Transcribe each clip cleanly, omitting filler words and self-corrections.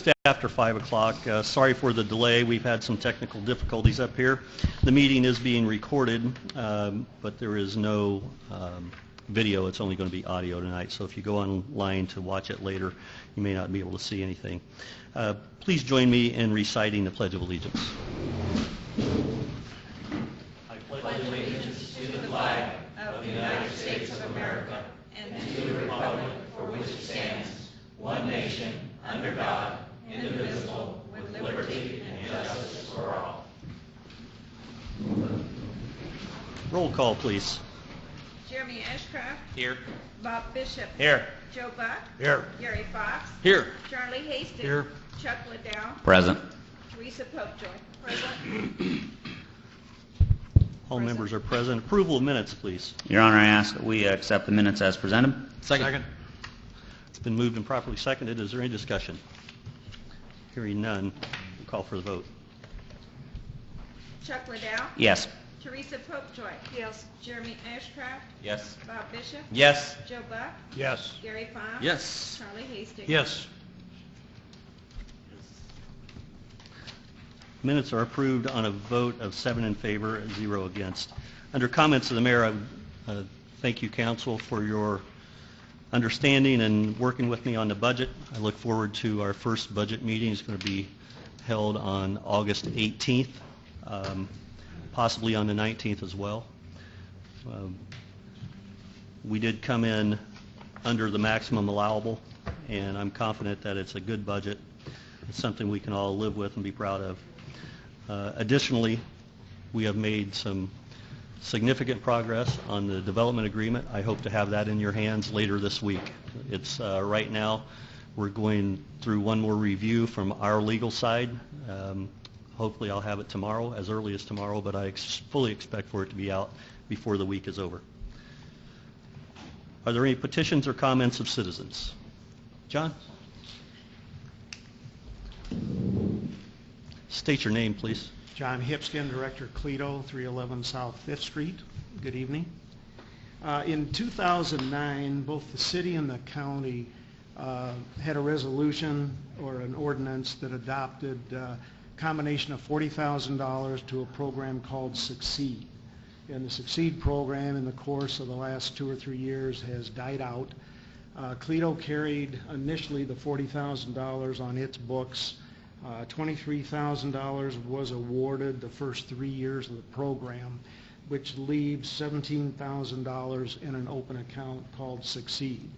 just after 5 o'clock. Sorry for the delay. We've had some technical difficulties up here. The meeting is being recorded, but there is no video. It's only going to be audio tonight. So if you go online to watch it later, you may not be able to see anything. Please join me in reciting the Pledge of Allegiance. I pledge allegiance to the flag of the United States of America and to the republic for which it stands, one nation, under God, indivisible, with liberty and justice for all. Roll call, please. Jeremy Ashcraft. Here. Bob Bishop. Here. Joe Buck. Here. Gary Fox. Here. Charlie Hastings. Here. Chuck Liddell. Present. Teresa Popejoy. Present. All members are present. Approval of minutes, please. Your Honor, I ask that we accept the minutes as presented. Second. It's been moved and properly seconded. Is there any discussion? Hearing none, we'll call for the vote. Chuck Liddell. Yes. Teresa Popejoy. Yes. Jeremy Ashcraft. Yes. Bob Bishop. Yes. Joe Buck. Yes. Gary Fox. Yes. Charlie Hastings. Yes. Minutes are approved on a vote of 7 in favor, 0 against. Under comments of the mayor, I thank you, council, for your understanding and working with me on the budget. I look forward to our first budget meeting. It's going to be held on August 18th, possibly on the 19th as well. We did come in under the maximum allowable, and I'm confident that it's a good budget. It's something we can all live with and be proud of. Additionally, we have made some significant progress on the development agreement. I hope to have that in your hands later this week. It's right now we're going through one more review from our legal side. Hopefully I'll have it tomorrow, as early as tomorrow, but I fully expect for it to be out before the week is over. Are there any petitions or comments of citizens? John? State your name, please. John Hipskin, Director, Cleto, 311 South 5th Street. Good evening. In 2009, both the city and the county had a resolution or an ordinance that adopted a combination of $40,000 to a program called Succeed. And the Succeed program in the course of the last 2 or 3 years has died out. Cleto carried initially the $40,000 on its books. $23,000 was awarded the first 3 years of the program, which leaves $17,000 in an open account called Succeed.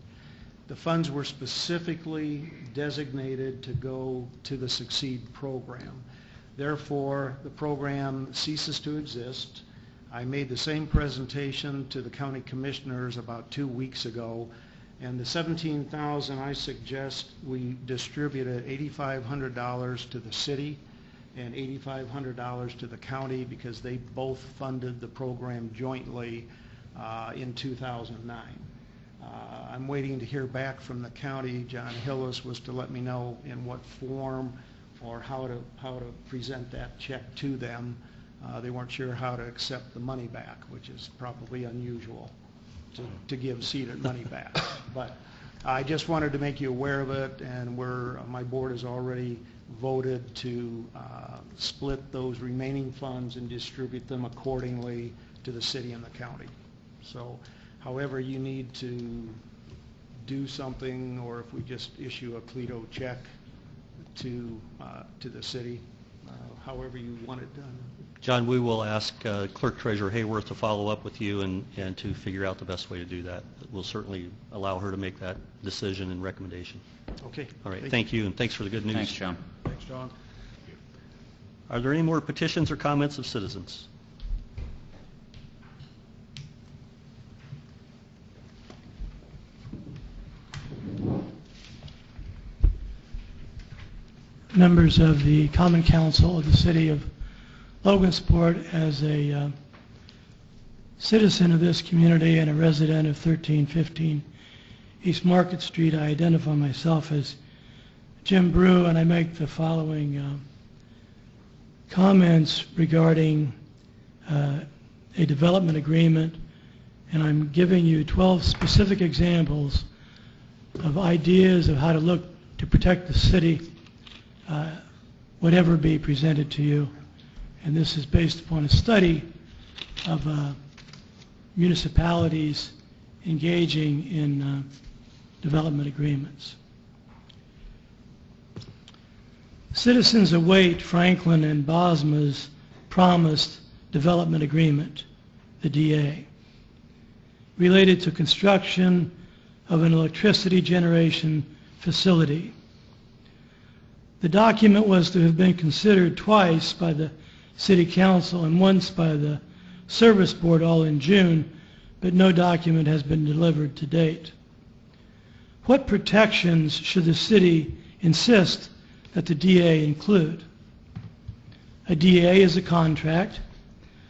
The funds were specifically designated to go to the Succeed program. Therefore, the program ceases to exist. I made the same presentation to the county commissioners about 2 weeks ago, and the $17,000 I suggest we distributed $8,500 to the city and $8,500 to the county because they both funded the program jointly in 2009. I'm waiting to hear back from the county. John Hillis was to let me know in what form or how to present that check to them. They weren't sure how to accept the money back, which is probably unusual to give seated money back. But I just wanted to make you aware of it, and my board has already voted to split those remaining funds and distribute them accordingly to the city and the county. So however you need to do something, or if we just issue a Cleto check to the city, however you want it done. John, we will ask Clerk Treasurer Hayworth to follow up with you and to figure out the best way to do that. We'll certainly allow her to make that decision and recommendation. Okay. All right. Thank you, and thanks for the good news. Thanks, John. Thanks, John. Are there any more petitions or comments of citizens? Members of the Common Council of the City of Logansport, as a citizen of this community and a resident of 1315 East Market Street, I identify myself as Jim Brew, and I make the following comments regarding a development agreement, and I'm giving you 12 specific examples of ideas of how to look to protect the city whatever be presented to you. And this is based upon a study of municipalities engaging in development agreements. Citizens await Franklin and Bosma's promised development agreement, the DA, related to construction of an electricity generation facility. The document was to have been considered twice by the City Council and once by the Service Board, all in June, but no document has been delivered to date. What protections should the city insist that the DA include? A DA is a contract.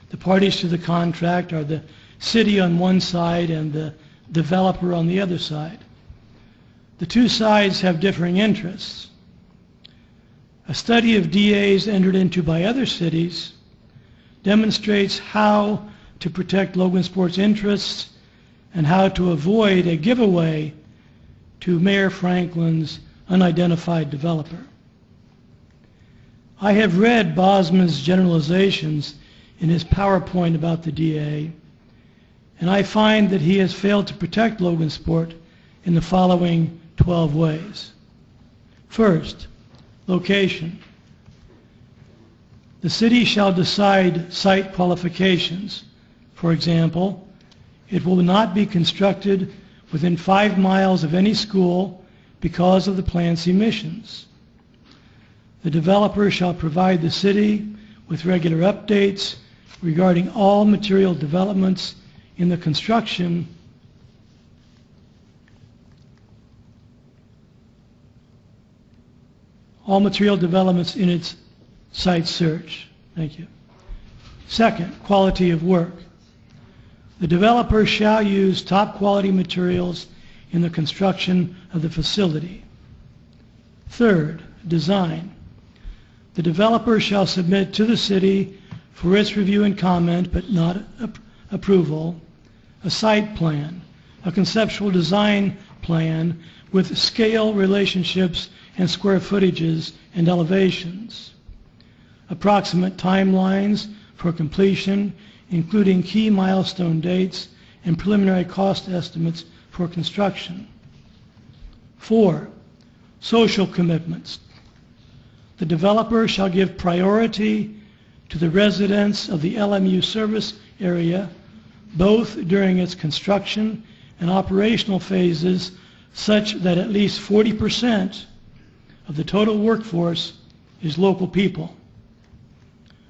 The parties to the contract are the city on one side and the developer on the other side. The two sides have differing interests. A study of DAs entered into by other cities demonstrates how to protect Logansport's interests and how to avoid a giveaway to Mayor Franklin's unidentified developer. I have read Bosma's generalizations in his PowerPoint about the DA, and I find that he has failed to protect Logansport in the following 12 ways. First, location. The city shall decide site qualifications. For example, it will not be constructed within 5 miles of any school because of the plant's emissions. The developer shall provide the city with regular updates regarding all material developments in the construction all material developments in its site search. Thank you. Second, quality of work. The developer shall use top quality materials in the construction of the facility. Third, design. The developer shall submit to the city for its review and comment, but not approval, a site plan, a conceptual design plan with scale relationships and square footages and elevations, approximate timelines for completion, including key milestone dates and preliminary cost estimates for construction. 4, social commitments. The developer shall give priority to the residents of the LMU service area, both during its construction and operational phases, such that at least 40% of the total workforce is local people.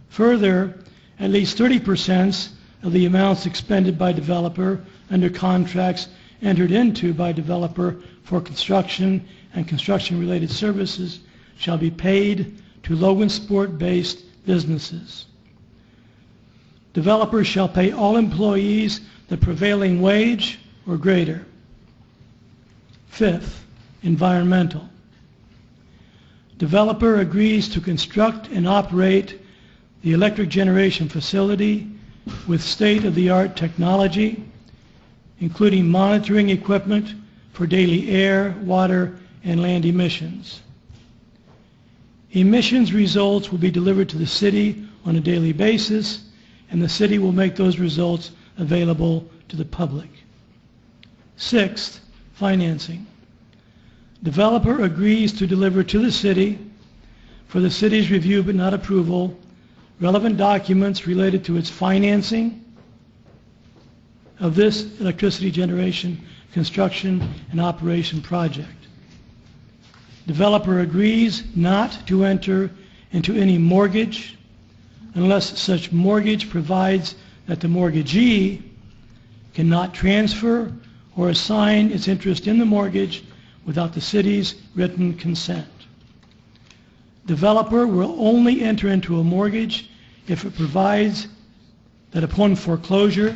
Further, at least 30% of the amounts expended by developer under contracts entered into by developer for construction and construction-related services shall be paid to Logansport-based businesses. Developers shall pay all employees the prevailing wage or greater. 5th, environmental. Developer agrees to construct and operate the electric generation facility with state-of-the-art technology, including monitoring equipment for daily air, water, and land emissions. Emissions results will be delivered to the city on a daily basis, and the city will make those results available to the public. 6th, financing. Developer agrees to deliver to the city, for the city's review but not approval, relevant documents related to its financing of this electricity generation, construction, and operation project. Developer agrees not to enter into any mortgage unless such mortgage provides that the mortgagee cannot transfer or assign its interest in the mortgage without the city's written consent. Developer will only enter into a mortgage if it provides that upon foreclosure,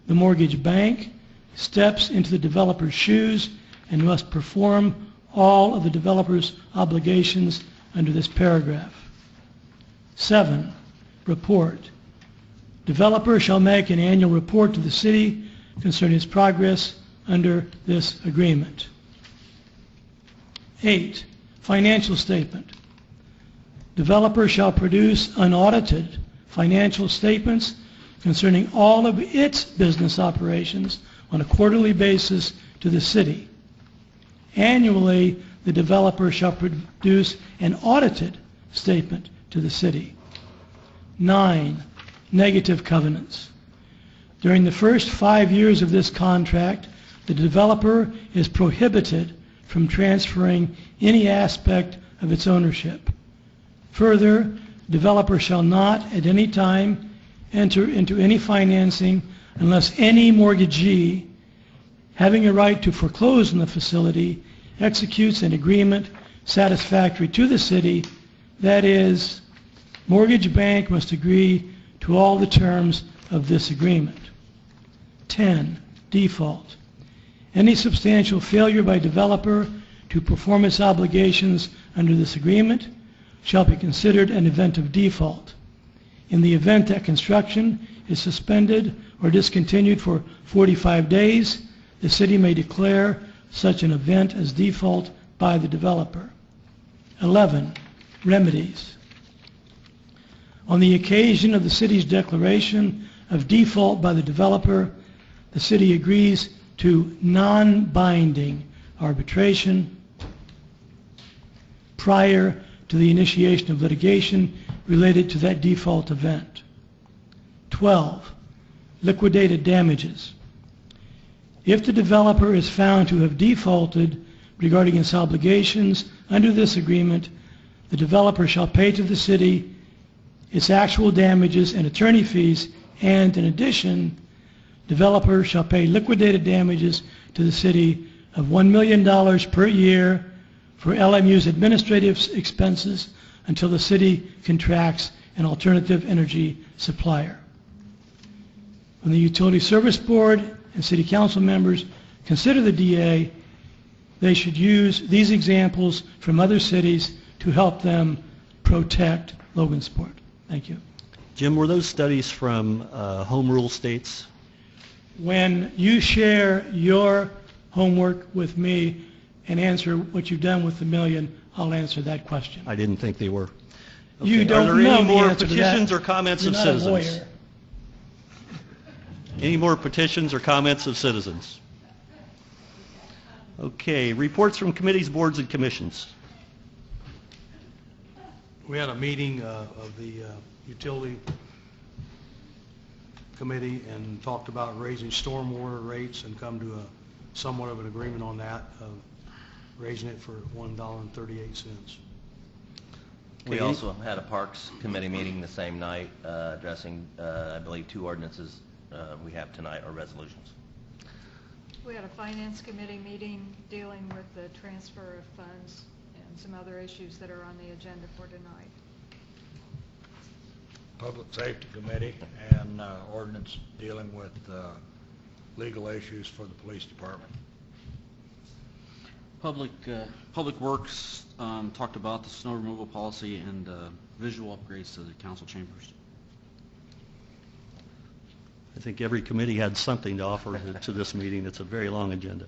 the mortgage bank steps into the developer's shoes and must perform all of the developer's obligations under this paragraph. 7, report. Developer shall make an annual report to the city concerning its progress under this agreement. 8, financial statement. Developer shall produce unaudited financial statements concerning all of its business operations on a quarterly basis to the city. Annually, the developer shall produce an audited statement to the city. 9, negative covenants. During the first 5 years of this contract, the developer is prohibited from transferring any aspect of its ownership. Further, developer shall not at any time enter into any financing unless any mortgagee having a right to foreclose on the facility executes an agreement satisfactory to the city. That is, mortgage bank must agree to all the terms of this agreement. 10, default. Any substantial failure by developer to perform its obligations under this agreement shall be considered an event of default. In the event that construction is suspended or discontinued for 45 days, the city may declare such an event as default by the developer. 11, remedies. On the occasion of the city's declaration of default by the developer, the city agrees to non-binding arbitration prior to the initiation of litigation related to that default event. 12, liquidated damages. If the developer is found to have defaulted regarding its obligations under this agreement, the developer shall pay to the city its actual damages and attorney fees, and in addition, developer shall pay liquidated damages to the city of $1 million per year for LMU's administrative expenses until the city contracts an alternative energy supplier. When the Utility Service Board and City Council members consider the DA, they should use these examples from other cities to help them protect Logansport. Thank you. Jim, were those studies from home rule states? When you share your homework with me and answer what you've done with the million, I'll answer that question. I didn't think they were. You Okay. don't Are there know any the more answer to that. petitions or comments You're of not a citizens? lawyer. Any more petitions or comments of citizens? Okay, reports from committees, boards, and commissions. We had a meeting of the utility committee and talked about raising stormwater rates and come to a somewhat of an agreement on that, of raising it for $1.38. We also had a Parks Committee meeting the same night addressing, I believe, 2 ordinances we have tonight, or resolutions. We had a Finance Committee meeting dealing with the transfer of funds and some other issues that are on the agenda for tonight. Public Safety Committee and ordinance dealing with legal issues for the police department. Public Works talked about the snow removal policy and visual upgrades to the council chambers. I think every committee had something to offer to this meeting. It's a very long agenda.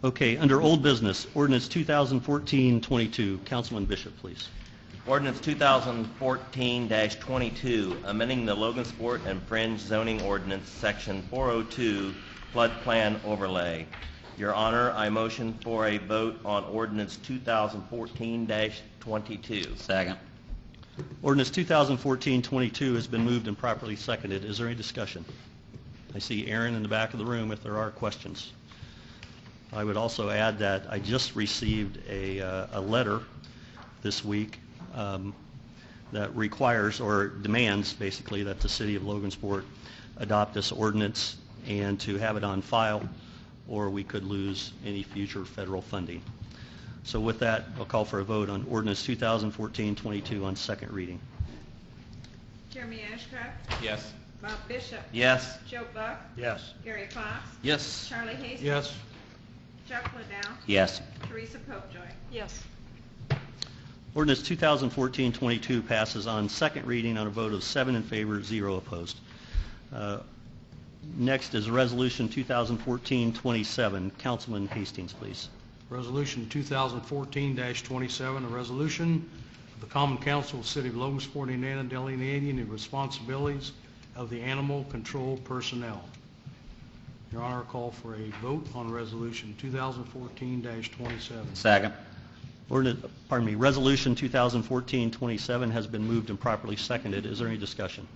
Okay, under old business, ordinance 2014-22. Councilman Bishop, please. Ordinance 2014-22, amending the Logansport and Fringe Zoning Ordinance, Section 402, Flood Plan Overlay. Your Honor, I motion for a vote on ordinance 2014-22. Second. Ordinance 2014-22 has been moved and properly seconded. Is there any discussion? I see Aaron in the back of the room if there are questions. I would also add that I just received a letter this week that requires or demands basically that the city of Logansport adopt this ordinance and to have it on file, or we could lose any future federal funding. So with that, I'll call for a vote on ordinance 2014-22 on second reading. Jeremy Ashcraft? Yes. Bob Bishop? Yes. Joe Buck? Yes. Gary Fox? Yes. Charlie Hastings? Yes. Chuck Liddell? Yes. Teresa Popejoy? Yes. Ordinance 2014-22 passes on second reading on a vote of 7 in favor, 0 opposed. Next is Resolution 2014-27. Councilman Hastings, please. Resolution 2014-27, a resolution of the Common Council of the City of Logansport, Indiana, delineating the responsibilities of the animal control personnel. Your Honor, I call for a vote on Resolution 2014-27. Second. Resolution 2014-27 has been moved and properly seconded. Is there any discussion?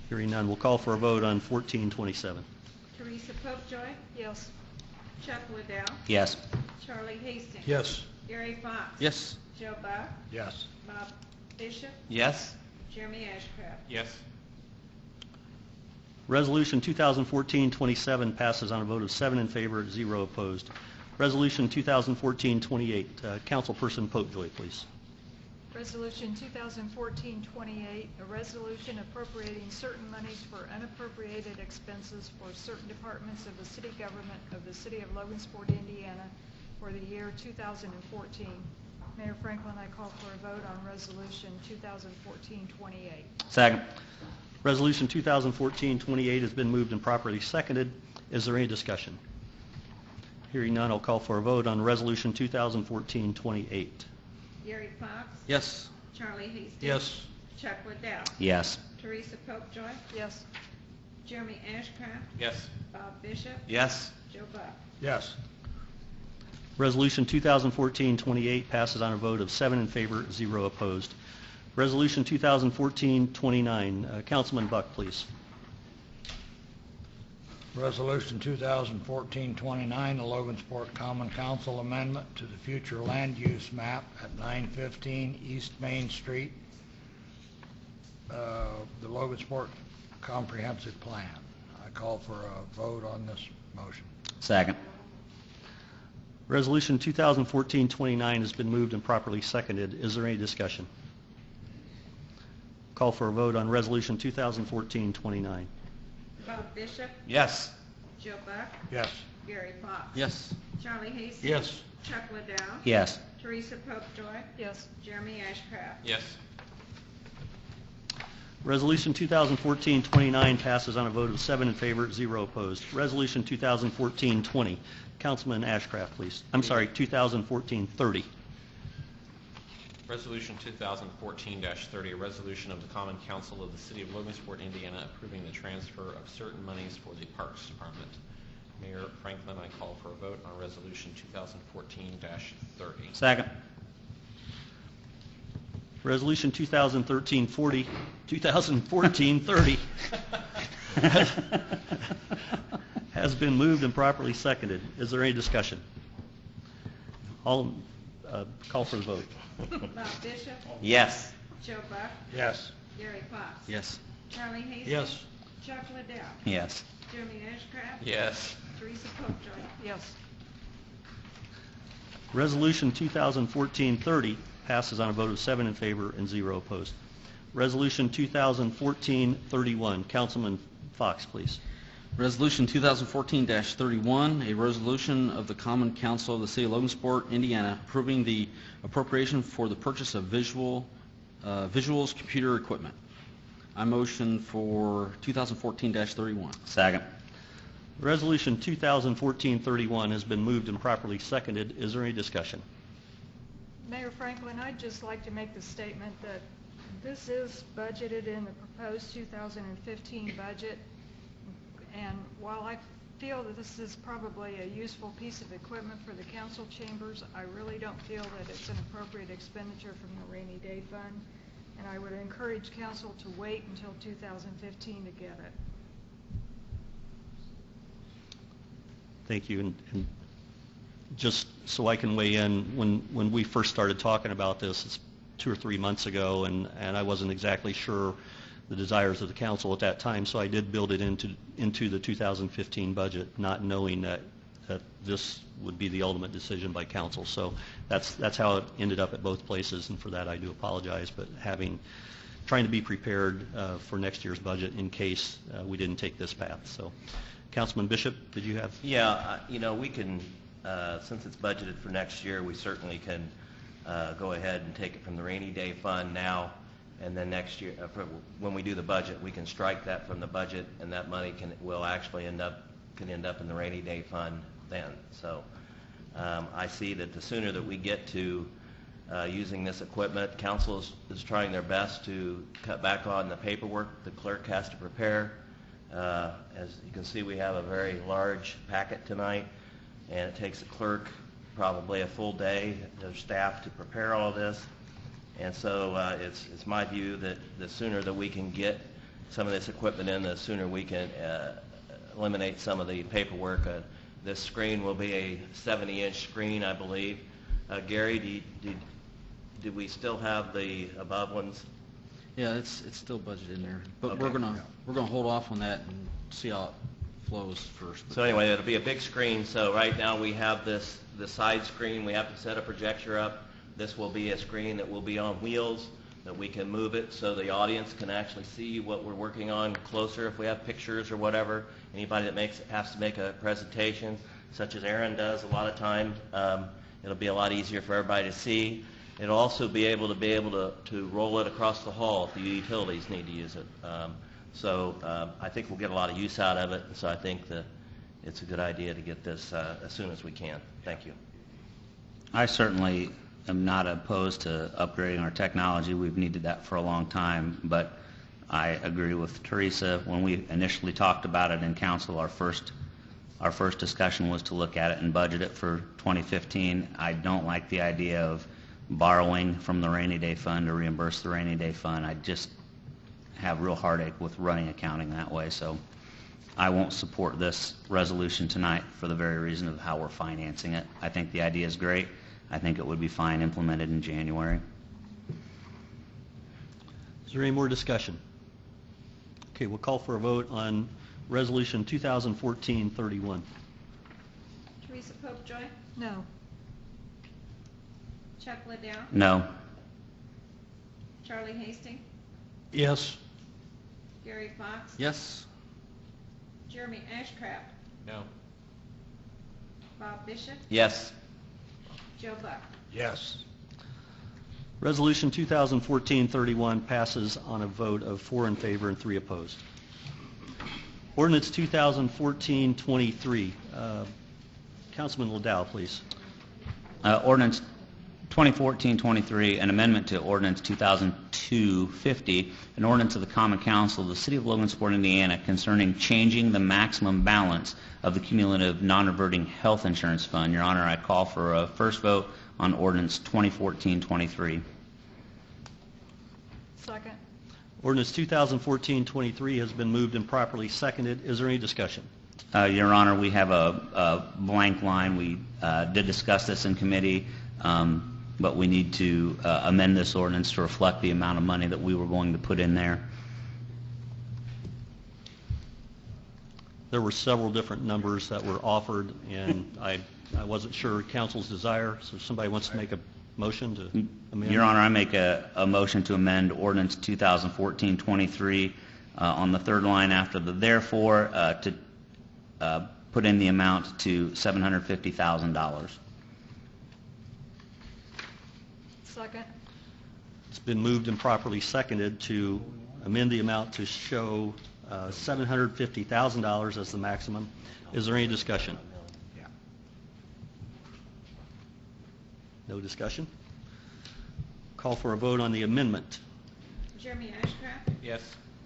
Hearing none, we'll call for a vote on 1427. Teresa Popejoy, Yes. Chuck Liddell, Yes. Charlie Hastings. Yes. Gary Fox. Yes. Joe Buck, Yes. Bob Bishop, Yes. Jeremy Ashcraft. Yes. Resolution 2014-27 passes on a vote of 7 in favor, 0 opposed. Resolution 2014-28, Councilperson Popejoy, please. Resolution 2014-28, a resolution appropriating certain monies for unappropriated expenses for certain departments of the city government of the City of Logansport, Indiana for the year 2014. Mayor Franklin, I call for a vote on Resolution 2014-28. Second. Resolution 2014-28 has been moved and properly seconded. Is there any discussion? Hearing none, I'll call for a vote on Resolution 2014-28. Gary Fox, Yes. Charlie Hastings. Yes. Chuck Liddell, Yes. Teresa Popejoy, Yes. Jeremy Ashcraft, Yes. Bob Bishop, Yes. Joe Buck. Yes. Resolution 2014-28 passes on a vote of 7 in favor, 0 opposed. Resolution 2014-29, Councilman Buck, please. Resolution 2014-29, the Logansport Common Council amendment to the future land use map at 915 East Main Street, the Logansport Comprehensive Plan. I call for a vote on this motion. Second. Resolution 2014-29 has been moved and properly seconded. Is there any discussion? Call for a vote on Resolution 2014-29. Bob Bishop, Yes. Joe Buck, Yes. Gary Fox. Yes. Charlie Hastings. Yes. Chuck Liddell, Yes. Teresa Popejoy, Yes. Jeremy Ashcraft. Yes. Resolution 2014-29 passes on a vote of 7 in favor, 0 opposed. Resolution 2014-20, Councilman Ashcraft, please. I'm sorry, 2014-30. Resolution 2014-30, a resolution of the Common Council of the City of Logansport, Indiana, approving the transfer of certain monies for the Parks Department. Mayor Franklin, I call for a vote on Resolution 2014-30. Second. Resolution 2014-30 has been moved and properly seconded. Is there any discussion? All call for the vote. Bob Bishop, Yes. Joe Buck, Yes. Gary Fox. Yes. Charlie Hastings. Yes. Chuck Liddell, Yes. Jeremy Ashcraft. Yes. Teresa Popejoy. Yes. Resolution 2014-30 passes on a vote of 7 in favor and 0 opposed. Resolution 2014-31, Councilman Fox, please. Resolution 2014-31, a resolution of the Common Council of the City of Logansport, Indiana, approving the appropriation for the purchase of visuals computer equipment. I motion for 2014-31. Second. Resolution 2014-31 has been moved and properly seconded. Is there any discussion? Mayor Franklin, I'd just like to make the statement that this is budgeted in the proposed 2015 budget, and while I feel that this is probably a useful piece of equipment for the council chambers, I really don't feel that it's an appropriate expenditure from the rainy day fund, and I would encourage council to wait until 2015 to get it. Thank you. And just so I can weigh in, when we first started talking about this, it's 2 or 3 months ago, and I wasn't exactly sure the desires of the council at that time, so I did build it into the 2015 budget, not knowing that this would be the ultimate decision by council. So that's how it ended up at both places, and for that I do apologize, but trying to be prepared for next year's budget in case we didn't take this path. So, Councilman Bishop, did you have? Yeah, we can, since it's budgeted for next year, we certainly can go ahead and take it from the rainy day fund now, and then next year, when we do the budget, we can strike that from the budget, and that money will actually end up in the rainy day fund then. So I see that the sooner that we get to using this equipment, council is trying their best to cut back on the paperwork the clerk has to prepare. As you can see, we have a very large packet tonight, and it takes the clerk probably a full day, their staff, to prepare all of this. And so it's my view that the sooner that we can get some of this equipment in, the sooner we can eliminate some of the paperwork. This screen will be a 70-inch screen, I believe. Gary, do we still have the above ones? Yeah, it's still budgeted in there, but Okay. we're gonna hold off on that and see how it flows first. So anyway, it'll be a big screen. So right now we have the side screen. We have to set a projector up. This will be a screen that will be on wheels, that we can move it so the audience can actually see what we're working on closer. If we have pictures or whatever, anybody that has to make a presentation, such as Aaron does a lot of times, it'll be a lot easier for everybody to see. It'll also be able to roll it across the hall if the utilities need to use it. I think we'll get a lot of use out of it. So I think that it's a good idea to get this as soon as we can. Thank you. I certainly am not opposed to upgrading our technology. We've needed that for a long time, but I agree with Teresa. When we initially talked about it in council, our first discussion was to look at it and budget it for 2015. I don't like the idea of borrowing from the rainy day fund to reimburse the rainy day fund. I just have real heartache with running accounting that way, so I won't support this resolution tonight for the very reason of how we're financing it. I think the idea is great. I think it would be fine implemented in January. Is there any more discussion? Okay, we'll call for a vote on Resolution 2014-31. Teresa Popejoy, No. Chuck Liddell, No. Charlie Hastings, Yes. Gary Fox, Yes. Jeremy Ashcraft, No. Bob Bishop, Yes. Joe Buck. Yes. Resolution 2014-31 passes on a vote of 4 in favor and 3 opposed. Ordinance 2014-23. Councilman Liddell, please. Ordinance 2014-23, an amendment to Ordinance 2002-50, an ordinance of the Common Council of the City of Logansport, Indiana, concerning changing the maximum balance of the cumulative non-reverting health insurance fund. Your Honor, I call for a first vote on Ordinance 2014-23. Second. Ordinance 2014-23 has been moved and properly seconded. Is there any discussion? Your Honor, we have a blank line. We did discuss this in committee, but we need to amend this ordinance to reflect the amount of money that we were going to put in there. There were several different numbers that were offered, and I wasn't sure council's desire, so if somebody wants to make a motion to amend. Your Honor, I make a motion to amend Ordinance 2014-23 on the third line after the therefore to put in the amount to $750,000. Second. It's been moved and properly seconded to amend the amount to show $750,000 as the maximum. Is there any discussion? No discussion? Call for a vote on the amendment. Jeremy Ashcraft, Yes.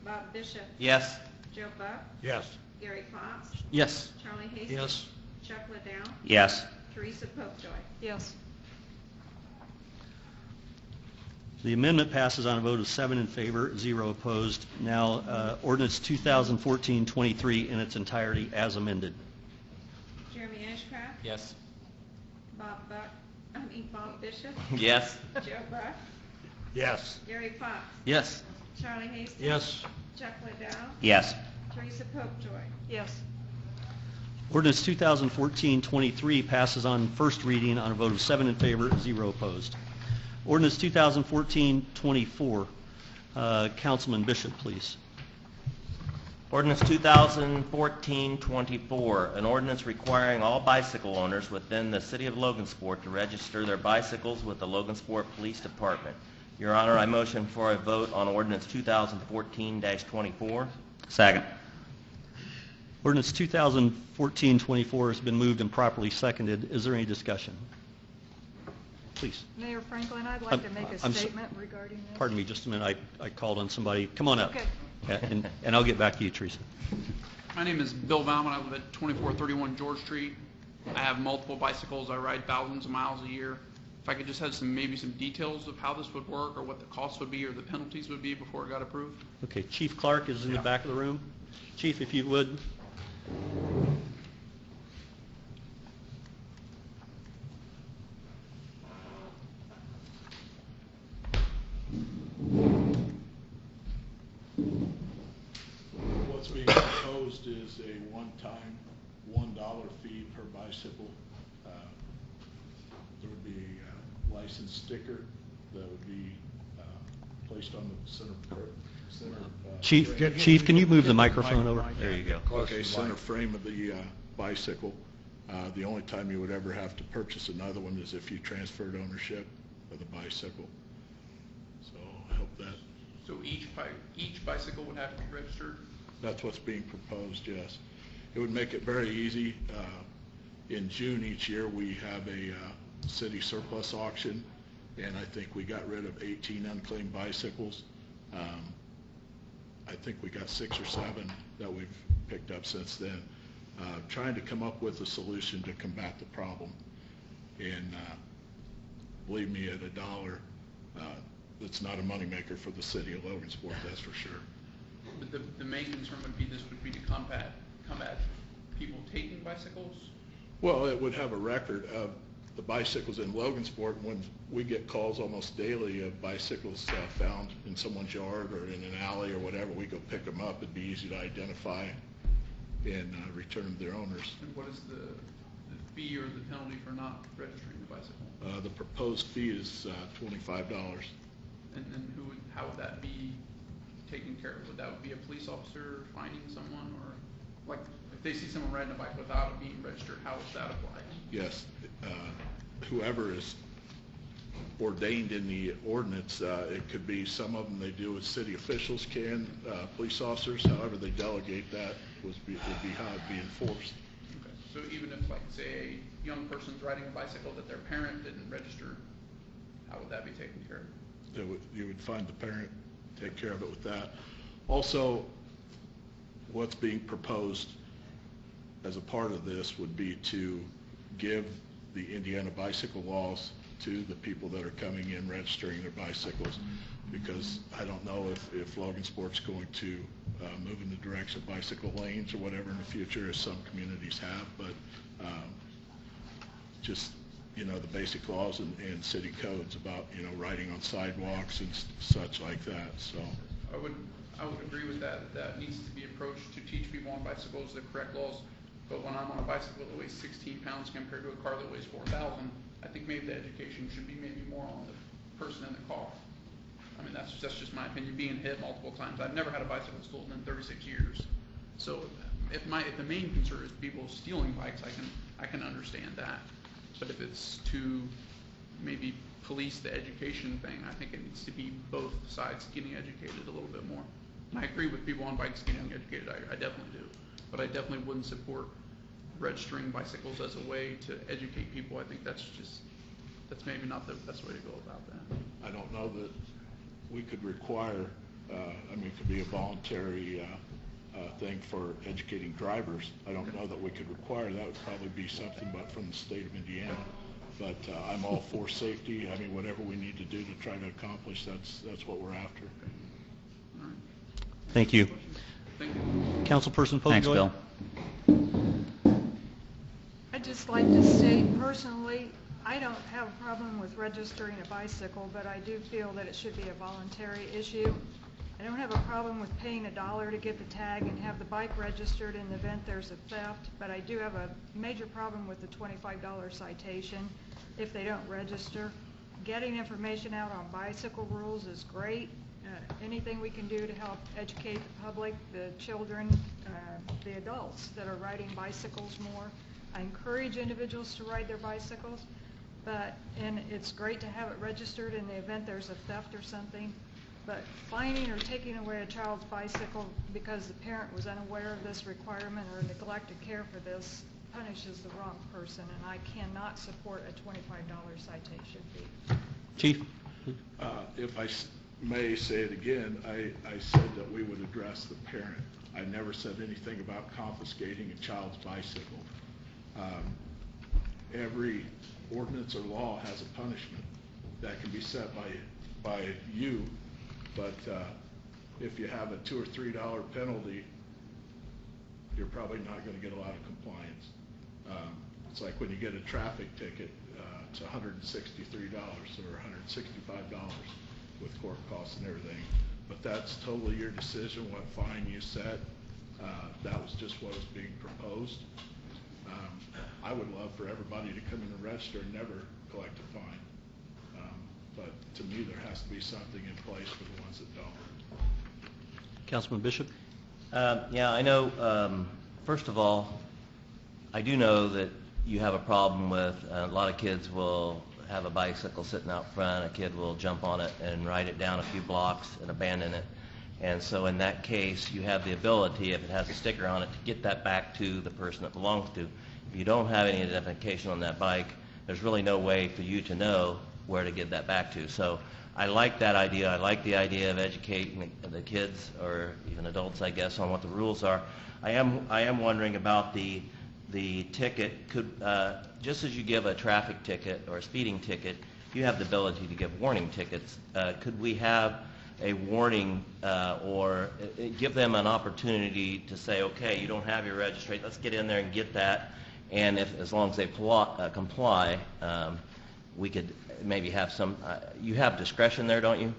Bob Bishop, Yes. Joe Buck, Yes. Gary Fox, Yes. Charlie Hastings. Yes. Chuck Liddell, Yes. Teresa Popejoy. Yes. The amendment passes on a vote of 7 in favor, 0 opposed. Now, ordinance 2014-23 in its entirety as amended. Jeremy Ashcraft, Yes. Bob Bishop, Yes. Joe Buck, Yes. Gary Fox, Yes. Charlie Hastings. Yes. Chuck Liddell, Yes. Teresa Popejoy. Yes. Ordinance 2014-23 passes on first reading on a vote of 7 in favor, 0 opposed. Ordinance 2014-24. Councilman Bishop, please. Ordinance 2014-24, an ordinance requiring all bicycle owners within the City of Logansport to register their bicycles with the Logansport Police Department. Your Honor, I motion for a vote on Ordinance 2014-24. Second. Ordinance 2014-24 has been moved and properly seconded. Is there any discussion? Please. Mayor Franklin, I'd like to make a I'm so- statement regarding this. Pardon me just a minute. I called on somebody. Come on up. Okay. Yeah, and I'll get back to you, Teresa. My name is Bill Bauman. I live at 2431 George Street. I have multiple bicycles. I ride thousands of miles a year. If I could just have maybe some details of how this would work or what the cost would be or the penalties would be before it got approved. Okay, Chief Clark is in the back of the room. Chief, if you would. What's being proposed is a one-time $1 fee per bicycle. There would be a license sticker that would be placed on the center. Chief, can you move the microphone over? There you go. Okay, center frame of the bicycle. The only time you would ever have to purchase another one is if you transferred ownership of the bicycle. So I hope that, So each bicycle would have to be registered? that's what's being proposed, yes. It would make it very easy. In June each year, we have a city surplus auction, and I think we got rid of 18 unclaimed bicycles. I think we got 6 or 7 that we've picked up since then. Trying to come up with a solution to combat the problem. And believe me, at $1, it's not a moneymaker for the city of Logansport, that's for sure. But the main concern would be this would be to combat people taking bicycles? Well, it would have a record of the bicycles in Logansport. When we get calls almost daily of bicycles found in someone's yard or in an alley or whatever, we go pick them up. It'd be easy to identify and return them to their owners. And what is the fee or the penalty for not registering the bicycle? The proposed fee is $25. And then how would that be taken care of? Would that be a police officer finding someone, or like if they see someone riding a bike without it being registered, how is that applied? Yes, whoever is ordained in the ordinance, it could be some of them they do as city officials can, police officers, however they delegate that would be how it'd be enforced. Okay. So even if, like, say, a young person's riding a bicycle that their parent didn't register, how would that be taken care of? You would find the parent, take care of it with that. Also, what's being proposed as a part of this would be to give the Indiana bicycle laws to the people that are coming in registering their bicycles, because I don't know if Logansport's going to move in the direction of bicycle lanes or whatever in the future, as some communities have, but just, you know, the basic laws and city codes about, you know, riding on sidewalks and such like that, so. I would agree with that. That needs to be approached to teach people on bicycles the correct laws. But when I'm on a bicycle that weighs 16 pounds compared to a car that weighs 4,000, I think maybe the education should be maybe more on the person in the car. I mean, that's just my opinion. Being hit multiple times. I've never had a bicycle stolen in 36 years. So if the main concern is people stealing bikes, I can understand that. But if it's to maybe police the education thing, I think it needs to be both sides getting educated a little bit more. And I agree with people on bikes getting educated. I definitely do. But I definitely wouldn't support registering bicycles as a way to educate people. I think that's maybe not the best way to go about that. I don't know that we could require, I mean, it could be a voluntary thing for educating drivers. I don't know that we could require that. Would probably be something but from the state of Indiana. But I'm all for safety. I mean, whatever we need to do to try to accomplish, that's what we're after. All right. Thank you. Thank you. Councilperson Popejoy? Thanks, Bill. I'd just like to state personally, I don't have a problem with registering a bicycle, but I do feel that it should be a voluntary issue. I don't have a problem with paying $1 to get the tag and have the bike registered in the event there's a theft, but I do have a major problem with the $25 citation if they don't register. Getting information out on bicycle rules is great. Anything we can do to help educate the public, the children, the adults that are riding bicycles more. I encourage individuals to ride their bicycles, and it's great to have it registered in the event there's a theft or something. but fining or taking away a child's bicycle because the parent was unaware of this requirement or neglected care for this punishes the wrong person, and I cannot support a $25 citation fee. Chief? If I may say it again, I said that we would address the parent. I never said anything about confiscating a child's bicycle. Every ordinance or law has a punishment that can be set by you, but if you have a $2 or $3 penalty, you're probably not going to get a lot of compliance. It's like when you get a traffic ticket, it's $163 or $165 with court costs and everything. But that's totally your decision, what fine you set. That was just what was being proposed. I would love for everybody to come in and register and never collect a fine. But to me, there has to be something in place for the ones that don't. Councilman Bishop? Yeah, I know, first of all, I do know that you have a problem with a lot of kids will have a bicycle sitting out front, a kid will jump on it and ride it down a few blocks and abandon it. And so in that case, you have the ability, if it has a sticker on it, to get that back to the person it belongs to. If you don't have any identification on that bike, there's really no way for you to know where to give that back to. So I like that idea. I like the idea of educating the kids, or even adults, I guess, on what the rules are. I am wondering about the ticket. Could just as you give a traffic ticket or a speeding ticket, you have the ability to give warning tickets. Could we have a warning or give them an opportunity to say, okay, you don't have your registration, let's get in there and get that, and as long as they comply, we could maybe have some, you have discretion there, don't you?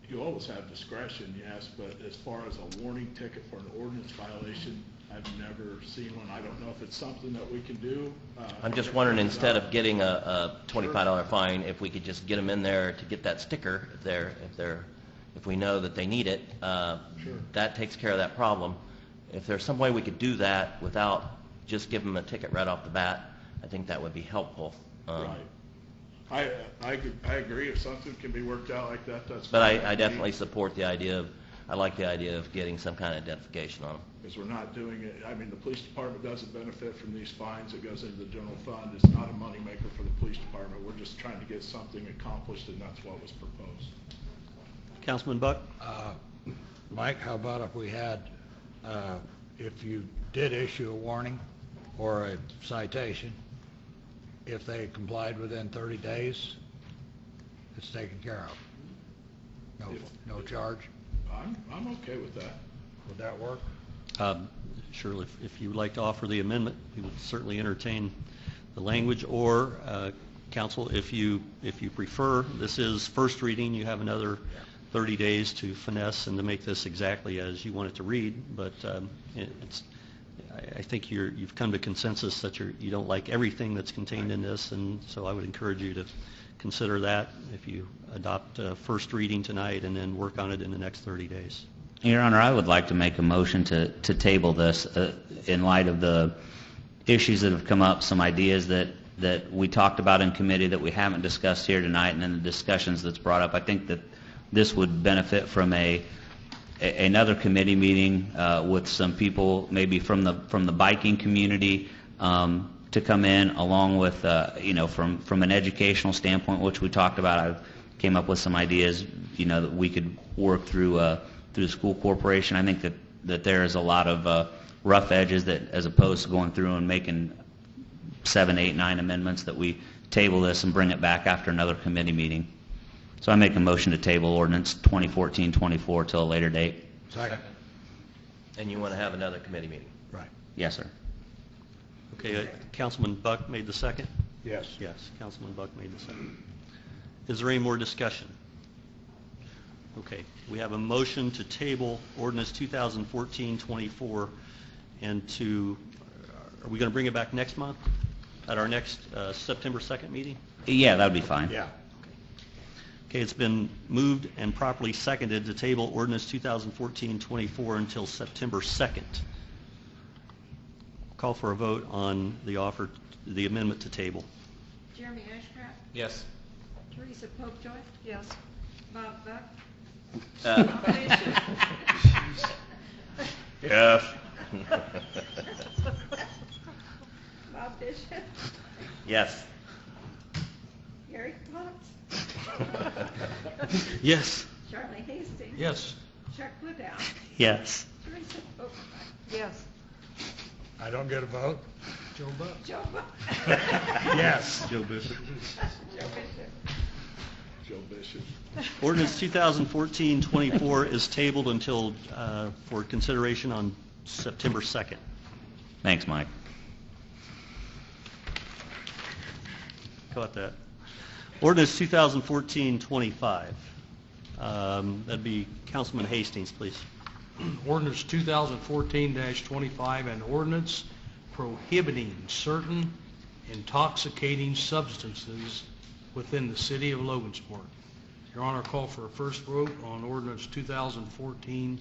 You always have discretion, yes, but as far as a warning ticket for an ordinance violation, I've never seen one. I don't know if it's something that we can do. I'm just wondering, instead of getting a $25 fine, if we could just get them in there to get that sticker, if we know that they need it, that takes care of that problem. If there's some way we could do that without just giving them a ticket right off the bat, I think that would be helpful. Right. I agree. If something can be worked out like that, that's But fine. I definitely support the idea of, I like the idea of getting some kind of identification on them. Because we're not doing it, I mean, the police department doesn't benefit from these fines. It goes into the general fund. It's not a moneymaker for the police department. We're just trying to get something accomplished, and that's what was proposed. Councilman Buck? Mike, how about if we had, if you did issue a warning or a citation, if they complied within 30 days, it's taken care of. No charge? I'm okay with that. Would that work? Sure, if you would like to offer the amendment, we would certainly entertain the language, or council, if you prefer, this is first reading, you have another 30 days to finesse and to make this exactly as you want it to read, but I think you've come to consensus that you don't like everything that's contained in this, and so I would encourage you to consider that if you adopt first reading tonight and then work on it in the next 30 days. Your Honor, I would like to make a motion to table this in light of the issues that have come up, some ideas that we talked about in committee that we haven't discussed here tonight, and then the discussions that's brought up. I think that this would benefit from another committee meeting with some people maybe from the biking community to come in, along with from an educational standpoint, which we talked about. I came up with some ideas that we could work through the school corporation. I think that there is a lot of rough edges, that as opposed to going through and making 7, 8, 9 amendments, that we table this and bring it back after another committee meeting. So I make a motion to table ordinance 2014-24 till a later date. Second. And you want to have another committee meeting? Right. Yes, sir. Okay, Councilman Buck made the second? Yes. Yes, Councilman Buck made the second. Is there any more discussion? Okay, we have a motion to table ordinance 2014-24, and are we going to bring it back next month at our next September 2nd meeting? Yeah, that would be fine. Yeah. Okay, it's been moved and properly seconded to table ordinance 2014-24 until September 2nd. Call for a vote on the amendment to table. Jeremy Ashcraft, Yes. Teresa Popejoy, Yes. Bob Buck, Uh, Bob Bishop, Yes. Bob Bishop, Yes. Gary Fox, Yes. Charlie Hastings. Yes. Chuck Liddell, Yes. Teresa Oakland, Yes. I don't get a vote? Joe Buck. Joe Buck. Yes. Joe Bishop. Joe Bishop. Joe Bishop. Ordinance 2014-24 is tabled until, for consideration on September 2nd. Thanks, Mike. Caught that. Ordinance 2014-25. That'd be Councilman Hastings, please. Ordinance 2014-25, an ordinance prohibiting certain intoxicating substances within the city of Logansport. Your Honor, call for a first vote on ordinance 2014-25.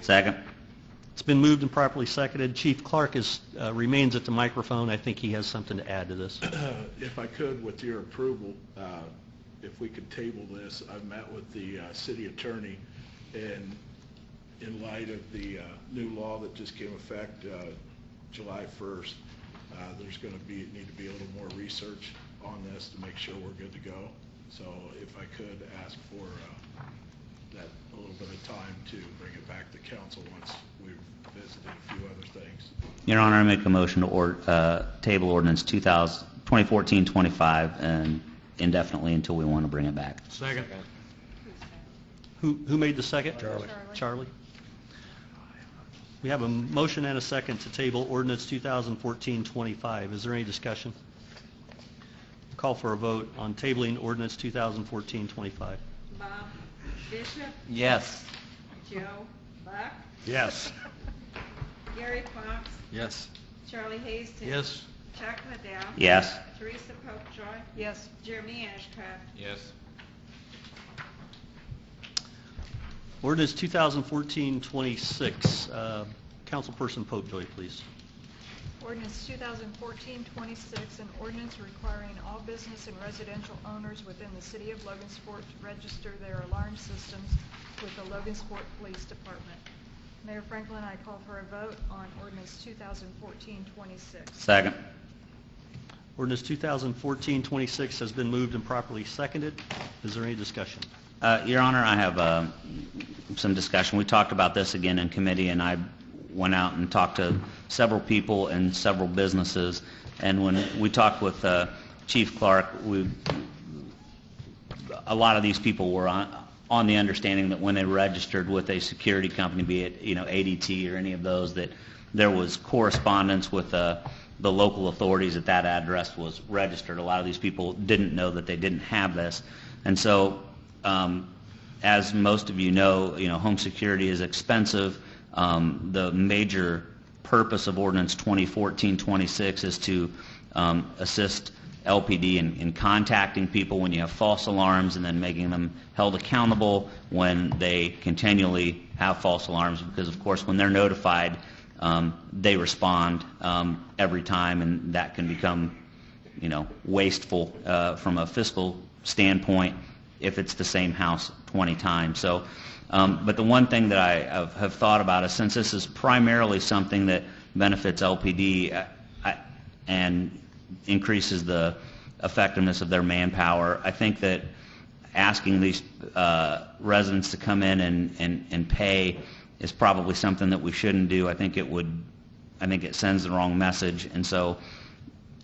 Second? It's been moved and properly seconded. Chief Clark remains at the microphone. I think he has something to add to this. If I could, with your approval, if we could table this, I've met with the city attorney, and in light of the new law that just came effect July 1st, there's going to need to be a little more research on this to make sure we're good to go. So if I could ask for that a little bit of time to bring it back to council once we've visited a few other things. Your Honor, I make a motion to table ordinance 2014-25 and indefinitely until we want to bring it back. Second. Who made the second? Charlie. Charlie. We have a motion and a second to table ordinance 2014-25. Is there any discussion? Call for a vote on tabling ordinance 2014-25. Bob Bishop, Yes. Joe Buck, Yes. Gary Fox, Yes. Charlie Hastings. Yes. Chuck Liddell. Yes. Teresa Popejoy. Yes. Jeremy Ashcraft. Yes. Ordinance 2014-26. Councilperson Popejoy, please. Ordinance 2014-26, an ordinance requiring all business and residential owners within the city of Logansport to register their alarm systems with the Logansport Police Department. Mayor Franklin, I call for a vote on ordinance 2014-26. Second? Ordinance 2014-26 has been moved and properly seconded. Is there any discussion? Your Honor, I have some discussion. We talked about this again in committee, and I went out and talked to several people and several businesses. And when we talked with Chief Clark, a lot of these people were on the understanding that when they registered with a security company, be it ADT or any of those, that there was correspondence with the local authorities that that address was registered. A lot of these people didn't know that they didn't have this, and so. As most of you know, home security is expensive. The major purpose of Ordinance 2014-26 is to assist LPD in contacting people when you have false alarms and then making them held accountable when they continually have false alarms, because, of course, when they're notified, they respond every time, and that can become, wasteful from a fiscal standpoint if it's the same house 20 times. So, but the one thing that I have thought about is, since this is primarily something that benefits LPD and increases the effectiveness of their manpower, I think that asking these residents to come in and pay is probably something that we shouldn't do. I think it sends the wrong message, and so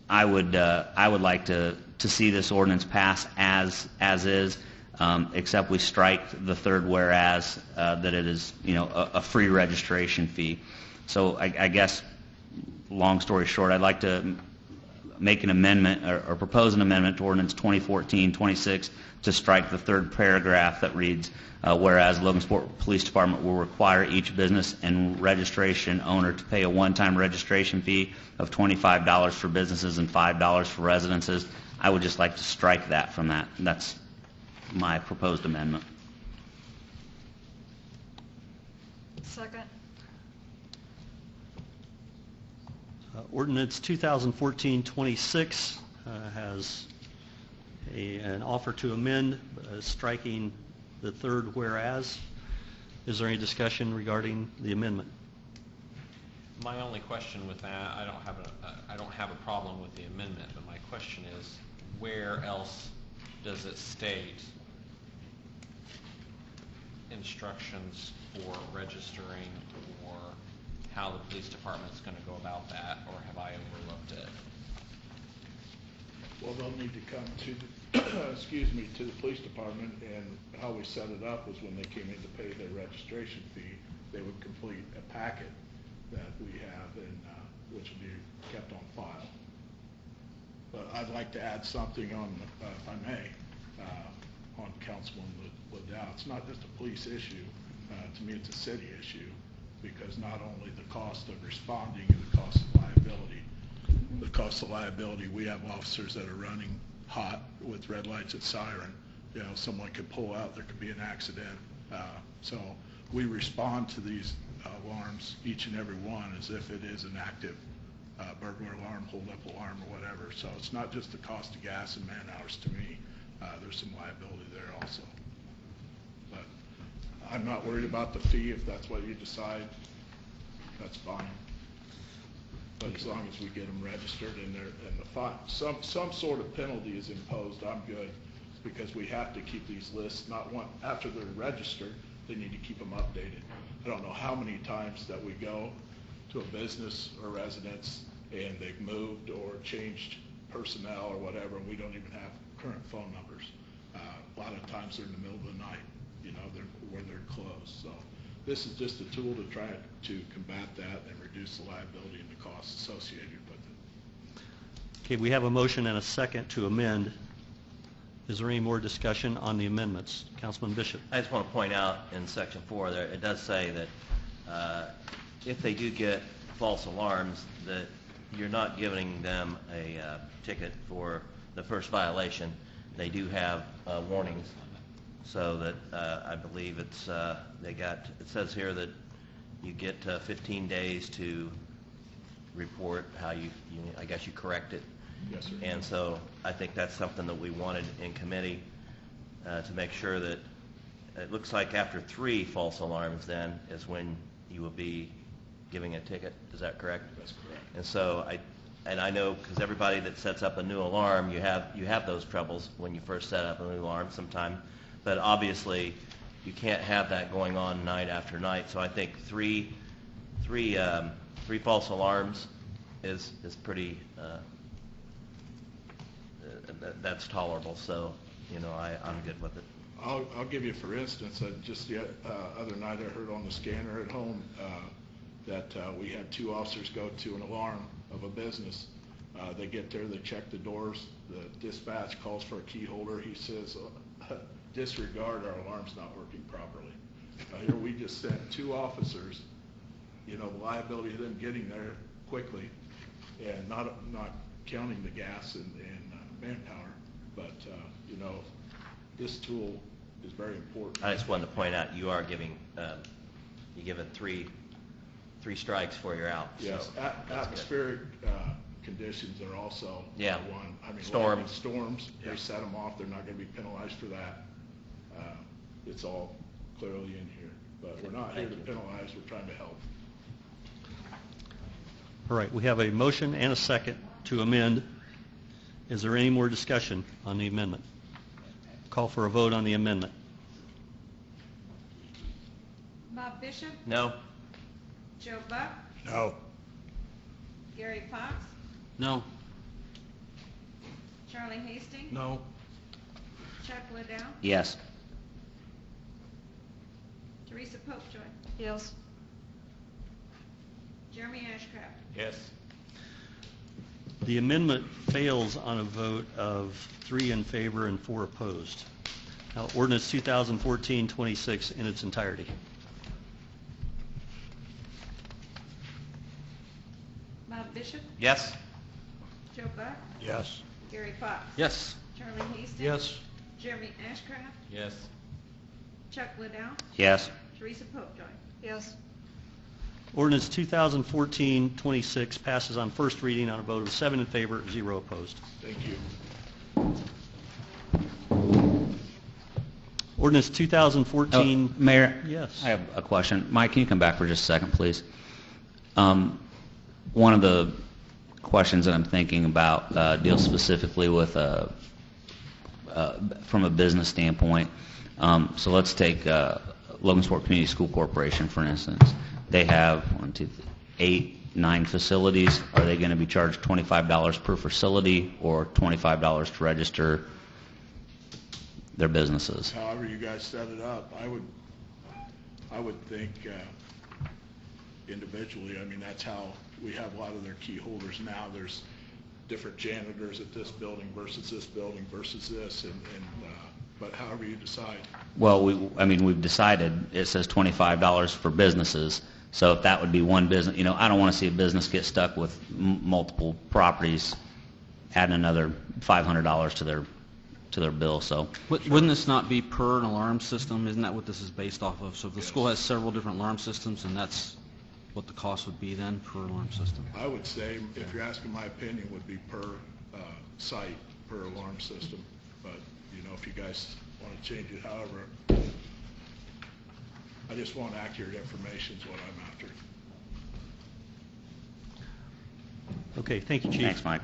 I would like to see this ordinance pass as is, except we strike the third whereas, that it is a free registration fee. So I guess, long story short, I'd like to make an amendment or propose an amendment to ordinance 2014-26 to strike the third paragraph that reads, whereas Logansport Police Department will require each business and registration owner to pay a one-time registration fee of $25 for businesses and $5 for residences. I would just like to strike that from that. That's my proposed amendment. Second. Ordinance 2014-26 has an offer to amend striking the third whereas. Is there any discussion regarding the amendment? My only question with that, I don't have a problem with the amendment, but my question is, where else does it state instructions for registering or how the police department's going to go about that, or have I overlooked it? Well, they'll need to come to the, excuse me, to the police department, and how we set it up was when they came in to pay their registration fee, they would complete a packet that we have, and which will be kept on file. But I'd like to add something on, if I may, on Councilman Liddell. It's not just a police issue. To me, it's a city issue, because not only the cost of responding and the cost of liability, the cost of liability, we have officers that are running hot with red lights and siren. You know, someone could pull out, there could be an accident. So we respond to these alarms, each and every one, as if it is an active burglar alarm, hold-up alarm, or whatever. So it's not just the cost of gas and man hours to me. There's some liability there also. But I'm not worried about the fee. If that's what you decide, that's fine. But as long as we get them registered and some sort of penalty is imposed, I'm good, because we have to keep these lists. After they're registered, they need to keep them updated. I don't know how many times that we go to a business or residence and they've moved or changed personnel or whatever, and we don't even have current phone numbers. A lot of times they're in the middle of the night, you know, where they're closed. So this is just a tool to try to combat that and reduce the liability and the costs associated with it. Okay, we have a motion and a second to amend. Is there any more discussion on the amendments? Councilman Bishop. I just want to point out in section 4 there, it does say that if they do get false alarms, that you're not giving them a ticket for the first violation. They do have warnings, so that I believe it's it says here that you get 15 days to report how I guess you correct it. Yes, sir. And so I think that's something that we wanted in committee to make sure that it looks like after 3 false alarms then is when you will be giving a ticket. Is that correct? That's correct. And so I know, because everybody that sets up a new alarm, you have those troubles when you first set up a new alarm sometime. But obviously you can't have that going on night after night. So I think three false alarms is pretty that's tolerable. So you know, I'm good with it. I'll give you, for instance, just the other night I heard on the scanner at home that we had 2 officers go to an alarm of a business. They get there, they check the doors, the dispatch calls for a key holder. He says, disregard, our alarm's not working properly. Here we just sent 2 officers, you know, the liability of them getting there quickly and not counting the gas and manpower. But, you know, this tool is very important. I just wanted to point out you are giving you give it three strikes before you're out. Yes, so atmospheric conditions are also Yeah. one. I mean, Storms. Storms, Yeah. They set them off. They're not going to be penalized for that. It's all clearly in here. But we're not here to Thank you. penalize. We're trying to help. All right, we have a motion and a second to amend. Is there any more discussion on the amendment? Call for a vote on the amendment. Bob Bishop, No. Joe Buck, No. Gary Fox, No. Charlie Hastings, No. Chuck Liddell, Yes. Teresa Popejoy, Yes. Jeremy Ashcraft. Yes. The amendment fails on a vote of 3 in favor and 4 opposed. Now, ordinance 2014-26 in its entirety. Bob Bishop, Yes. Joe Buck, Yes. Gary Fox, Yes. Charlie Hastings, Yes. Jeremy Ashcraft, Yes. Chuck Liddell, Yes. Teresa Popejoy. Yes. Ordinance 2014-26 passes on first reading on a vote of 7 in favor, 0 opposed. Thank you. Ordinance 2014... Mayor? Yes. I have a question. Mike, can you come back for just a second, please? One of the questions that I'm thinking about deals specifically with, from a business standpoint. So let's take Logansport Community School Corporation, for instance. They have 8, 9 facilities. Are they going to be charged $25 per facility or $25 to register their businesses? However you guys set it up, I would think individually, I mean, that's how we have a lot of their key holders now. There's different janitors at this building versus this building versus this, but however you decide. Well, we've decided it says $25 for businesses. So if that would be one business, I don't want to see a business get stuck with multiple properties, adding another $500 to their bill. So Wouldn't this not be per an alarm system? Isn't that what this is based off of? So if the school has several different alarm systems, and that's what the cost would be then per alarm system? I would say, if you're asking my opinion, would be per site, per alarm system. But, if you guys want to change it, however, I just want accurate information is what I'm after. Okay, thank you, Chief. thanks, Mike.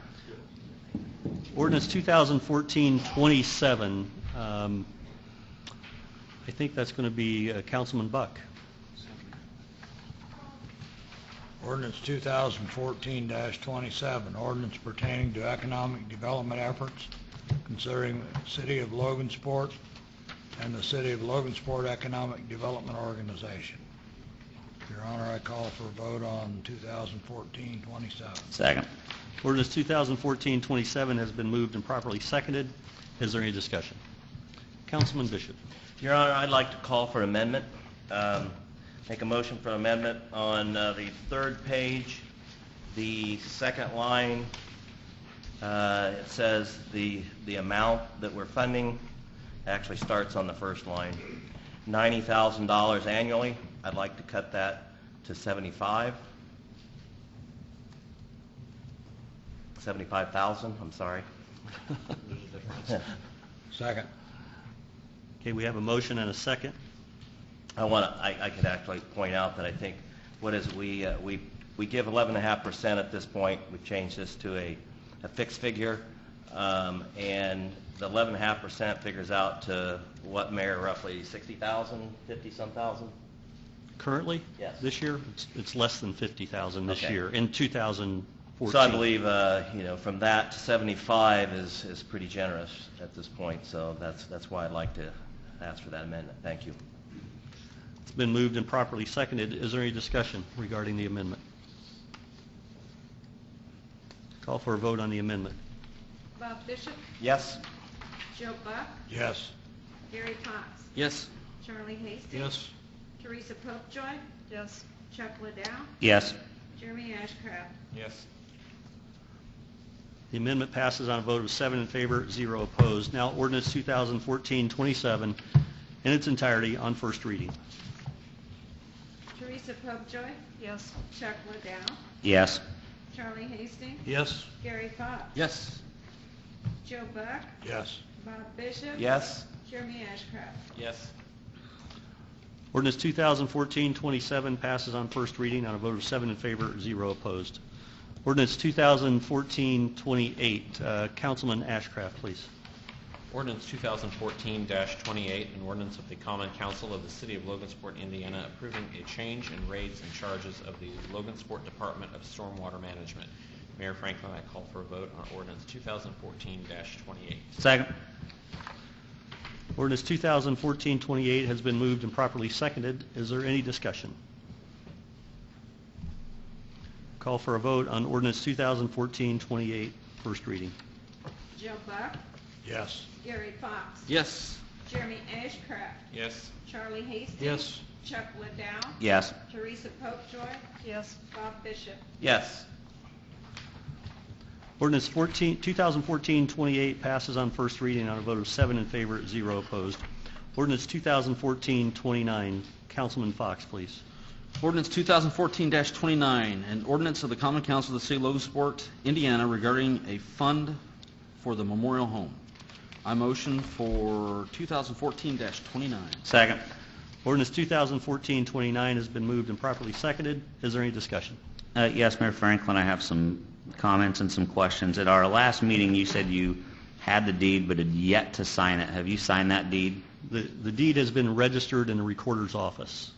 Ordinance 2014-27. I think that's going to be Councilman Buck. Ordinance 2014-27, ordinance pertaining to economic development efforts concerning the City of Logansport and the City of Logansport Economic Development Organization. Your Honor, I call for a vote on 2014-27. Second. Ordinance 2014-27 has been moved and properly seconded. Is there any discussion? Councilman Bishop. Your Honor, I'd like to call for amendment. Make a motion for amendment on the third page, the second line. It says the amount that we're funding actually starts on the first line. $90,000 annually. I'd like to cut that to 75,000, I'm sorry. Second. Okay, we have a motion and a second. I could actually point out that I think we give 11.5% at this point. We've changed this to a fixed figure, and the 11.5% figures out to what, Mayor, roughly 60,000, 50-some thousand? Currently? Yes. This year, it's less than 50,000 this Okay. year, in 2014. So I believe, from that to 75 is pretty generous at this point, so that's why I'd like to ask for that amendment. Thank you. It's been moved and properly seconded. Is there any discussion regarding the amendment? Call for a vote on the amendment. Bob Bishop, Yes? Joe Buck, Yes. Gary Fox, Yes. Charlie Hastings. Yes. Teresa Popejoy, Yes. Chuck Liddell, Yes. Jeremy Ashcraft. Yes. The amendment passes on a vote of 7 in favor, 0 opposed. Now, ordinance 2014-27 in its entirety on first reading. Teresa Popejoy, Yes. Chuck Liddell, Yes. Charlie Hastings, Yes. Gary Fox, Yes. Joe Buck, Yes. Bob Bishop. Yes? Jeremy Ashcraft. Yes. Ordinance 2014-27 passes on first reading on a vote of 7 in favor, 0 opposed. Ordinance 2014-28. Councilman Ashcraft, please. Ordinance 2014-28, an ordinance of the Common Council of the City of Logansport, Indiana, approving a change in rates and charges of the Logansport Department of Stormwater Management. Mayor Franklin, I call for a vote on ordinance 2014-28. Second. Ordinance 2014-28 has been moved and properly seconded. Is there any discussion? Call for a vote on ordinance 2014-28, first reading. Joe Buck, Yes. Gary Fox, Yes. Jeremy Ashcraft, Yes. Charlie Hastings. Yes. Chuck Liddell, Yes. Teresa Popejoy, Yes. Bob Bishop. Yes. Ordinance 2014-28 passes on first reading on a vote of 7 in favor, 0 opposed. Ordinance 2014-29. Councilman Fox, please. Ordinance 2014-29, an ordinance of the Common Council of the City of Logansport, Indiana regarding a fund for the memorial home. I motion for 2014-29. Second. Ordinance 2014-29 has been moved and properly seconded. Is there any discussion? Yes, Mayor Franklin, I have some comments and some questions. At our last meeting, you said you had the deed but had yet to sign it. Have you signed that deed? The deed has been registered in the recorder's office.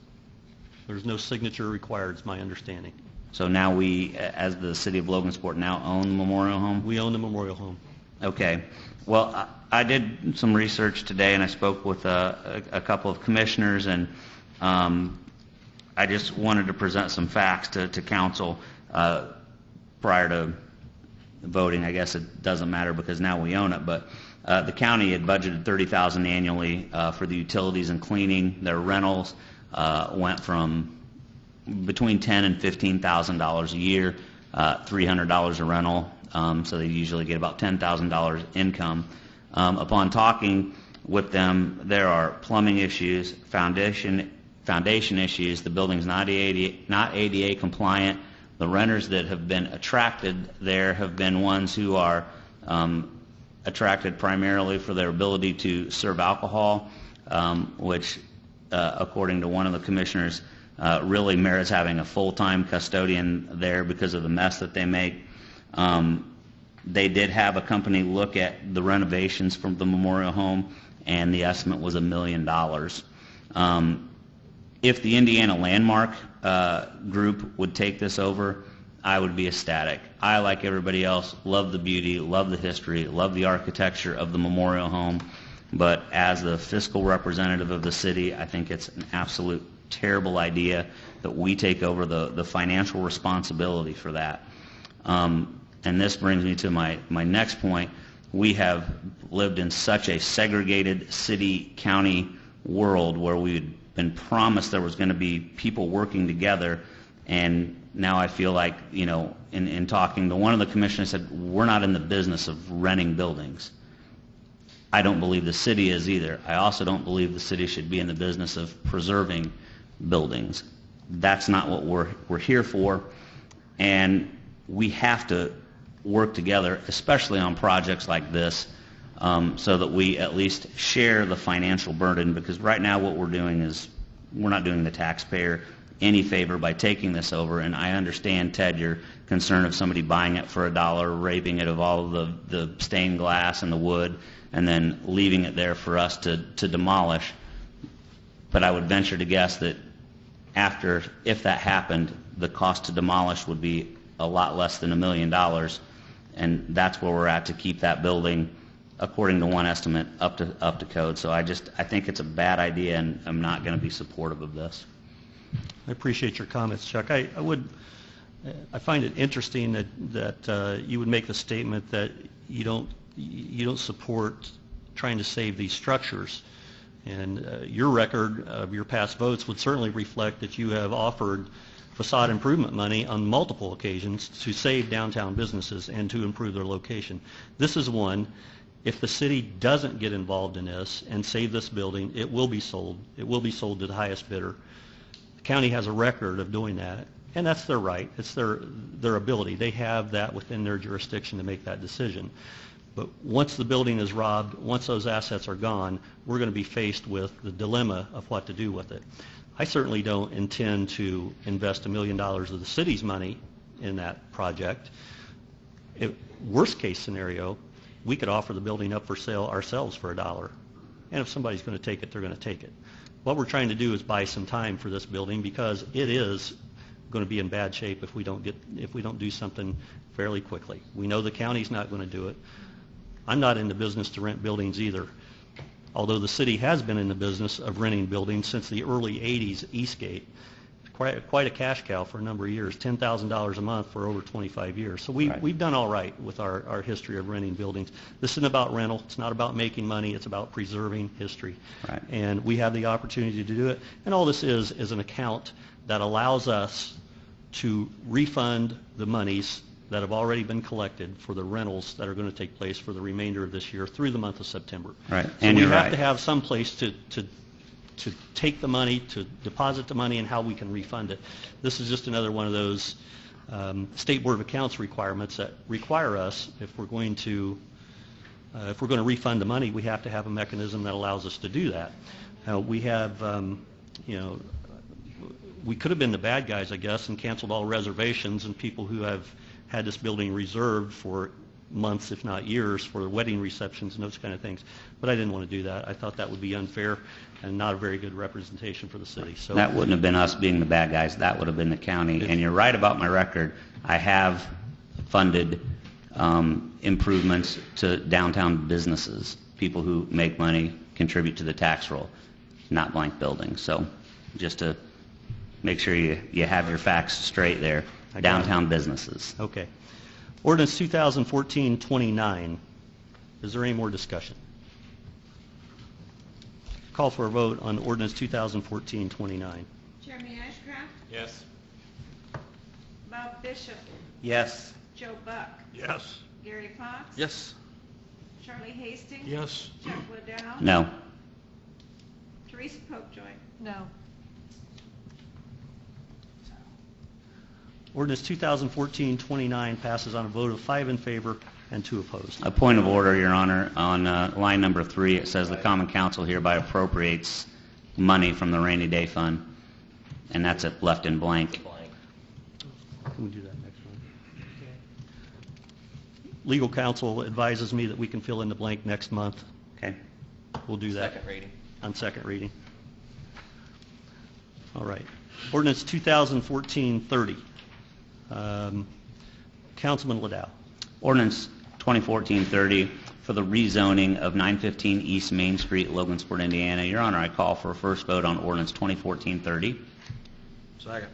There's no signature required, is my understanding. So now we, as the city of Logansport, now own the memorial home? We own the memorial home. Okay. Well, I did some research today, and I spoke with a couple of commissioners, and I just wanted to present some facts to council prior to voting. I guess it doesn't matter because now we own it, but the county had budgeted $30,000 annually for the utilities and cleaning. Their rentals went from between $10,000 and $15,000 a year, $300 a rental, so they usually get about $10,000 income. Upon talking with them, there are plumbing issues, foundation issues. The building's not ADA compliant. The renters that have been attracted there have been ones who are attracted primarily for their ability to serve alcohol, which, according to one of the commissioners, really merits having a full-time custodian there because of the mess that they make. They did have a company look at the renovations from the memorial home, and the estimate was $1 million. If the Indiana Landmark group would take this over, I would be ecstatic. I, like everybody else, love the beauty, love the history, love the architecture of the memorial home, but as the fiscal representative of the city, I think it's an absolute terrible idea that we take over the financial responsibility for that. And this brings me to my next point. We have lived in such a segregated city-county world where we'd been promised there was going to be people working together, and now I feel like, you know, in talking to one of the commissioners said, we're not in the business of renting buildings. I don't believe the city is either. I also don't believe the city should be in the business of preserving buildings. That's not what we're here for, and we have to work together, especially on projects like this, so that we at least share the financial burden, because right now what we're doing is we're not doing the taxpayer any favor by taking this over. And I understand, Ted, your concern of somebody buying it for $1, raping it of all of the stained glass and the wood, and then leaving it there for us to demolish. But I would venture to guess that if that happened, the cost to demolish would be a lot less than $1 million, and that's where we're at to keep that building, according to one estimate, up to code. So I think it's a bad idea, and I'm not going to be supportive of this. I appreciate your comments, Chuck. I find it interesting that you would make the statement that you don't support trying to save these structures, and your record of your past votes would certainly reflect that you have offered facade improvement money on multiple occasions to save downtown businesses and to improve their location. This is one. If the city doesn't get involved in this and save this building, it will be sold. It will be sold to the highest bidder. The county has a record of doing that, and that's their right. It's their ability. They have that within their jurisdiction to make that decision. But once the building is robbed, once those assets are gone, we're going to be faced with the dilemma of what to do with it. I certainly don't intend to invest $1 million of the city's money in that project. Worst case scenario, we could offer the building up for sale ourselves for $1. And if somebody's going to take it, they're going to take it. What we're trying to do is buy some time for this building, because it is going to be in bad shape if we don't do something fairly quickly. We know the county's not going to do it. I'm not in the business to rent buildings either, although the city has been in the business of renting buildings since the early 80s. Eastgate, quite a cash cow for a number of years, $10,000 a month for over 25 years. So we've done all right with our history of renting buildings. This isn't about rental. It's not about making money. It's about preserving history. Right. And we have the opportunity to do it. And all this is an account that allows us to refund the monies that have already been collected for the rentals that are going to take place for the remainder of this year through the month of September. Right. So And we you're have right. to have some place to take the money, to deposit the money, and how we can refund it. This is just another one of those State Board of Accounts requirements that require us, if we're going to if we're going to refund the money, we have to have a mechanism that allows us to do that. We have, we could have been the bad guys, I guess, and canceled all reservations, and people who have had this building reserved for months, if not years, for wedding receptions and those kind of things. But I didn't want to do that. I thought that would be unfair and not a very good representation for the city. So That wouldn't have been us being the bad guys. That would have been the county. And you're right about my record. I have funded improvements to downtown businesses. People who make money contribute to the tax roll, not blank buildings. So just to make sure you have your facts straight there. Downtown businesses. Okay. Ordinance 2014-29. Is there any more discussion? Call for a vote on ordinance 2014-29. Jeremy Ashcraft, Yes. Bob Bishop, Yes. Joe Buck, Yes. Gary Fox. Yes. Charlie Hastings. Yes. Chuck Liddell. No. Teresa Popejoy. No. Ordinance 2014-29 passes on a vote of 5 in favor and 2 opposed. A point of order, Your Honor. On line number 3, it says the Common Council hereby appropriates money from the rainy day fund, and that's it left in blank. Can we do that next one? Legal counsel advises me that we can fill in the blank next month. Okay. We'll do that Second reading. on second reading. All right. Ordinance 2014-30. Councilman Liddell. Ordinance 2014-30 for the rezoning of 915 East Main Street, Logansport, Indiana. Your Honor, I call for a first vote on ordinance 2014-30. Second.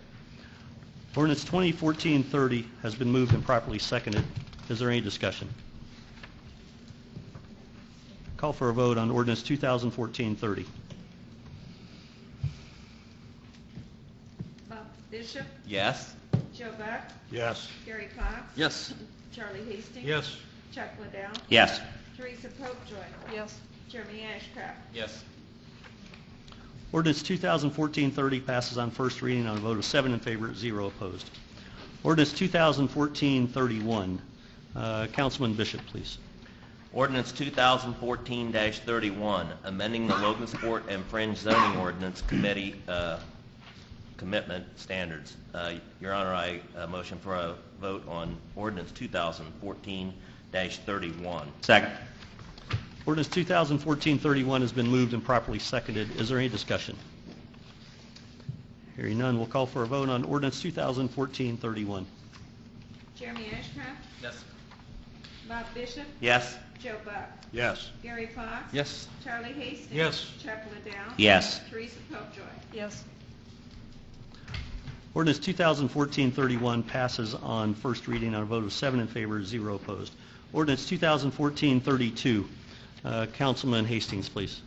Ordinance 2014-30 has been moved and properly seconded. Is there any discussion? Call for a vote on ordinance 2014-30. Bob Bishop, Yes. Joe Buck, Yes. Gary Fox. Yes. Charlie Hastings. Yes. Chuck Liddell. Yes. Teresa Popejoy. Yes. Jeremy Ashcraft. Yes. Ordinance 2014-30 passes on first reading on a vote of 7 in favor, 0 opposed. Ordinance 2014-31. Councilman Bishop, please. Ordinance 2014-31, amending the Logansport and Fringe Zoning Ordinance Committee commitment standards. Your Honor, I motion for a vote on ordinance 2014-31. Second. Ordinance 2014-31 has been moved and properly seconded. Is there any discussion? Hearing none, we'll call for a vote on ordinance 2014-31. Jeremy Ashcraft, Yes. Bob Bishop, Yes. Joe Buck, Yes. Gary Fox. Yes. Charlie Hastings. Yes. Chuck Liddell. Yes. Teresa Popejoy. Yes. Ordinance 2014-31 passes on first reading on a vote of 7 in favor, 0 opposed. Ordinance 2014-32. Councilman Hastings, please.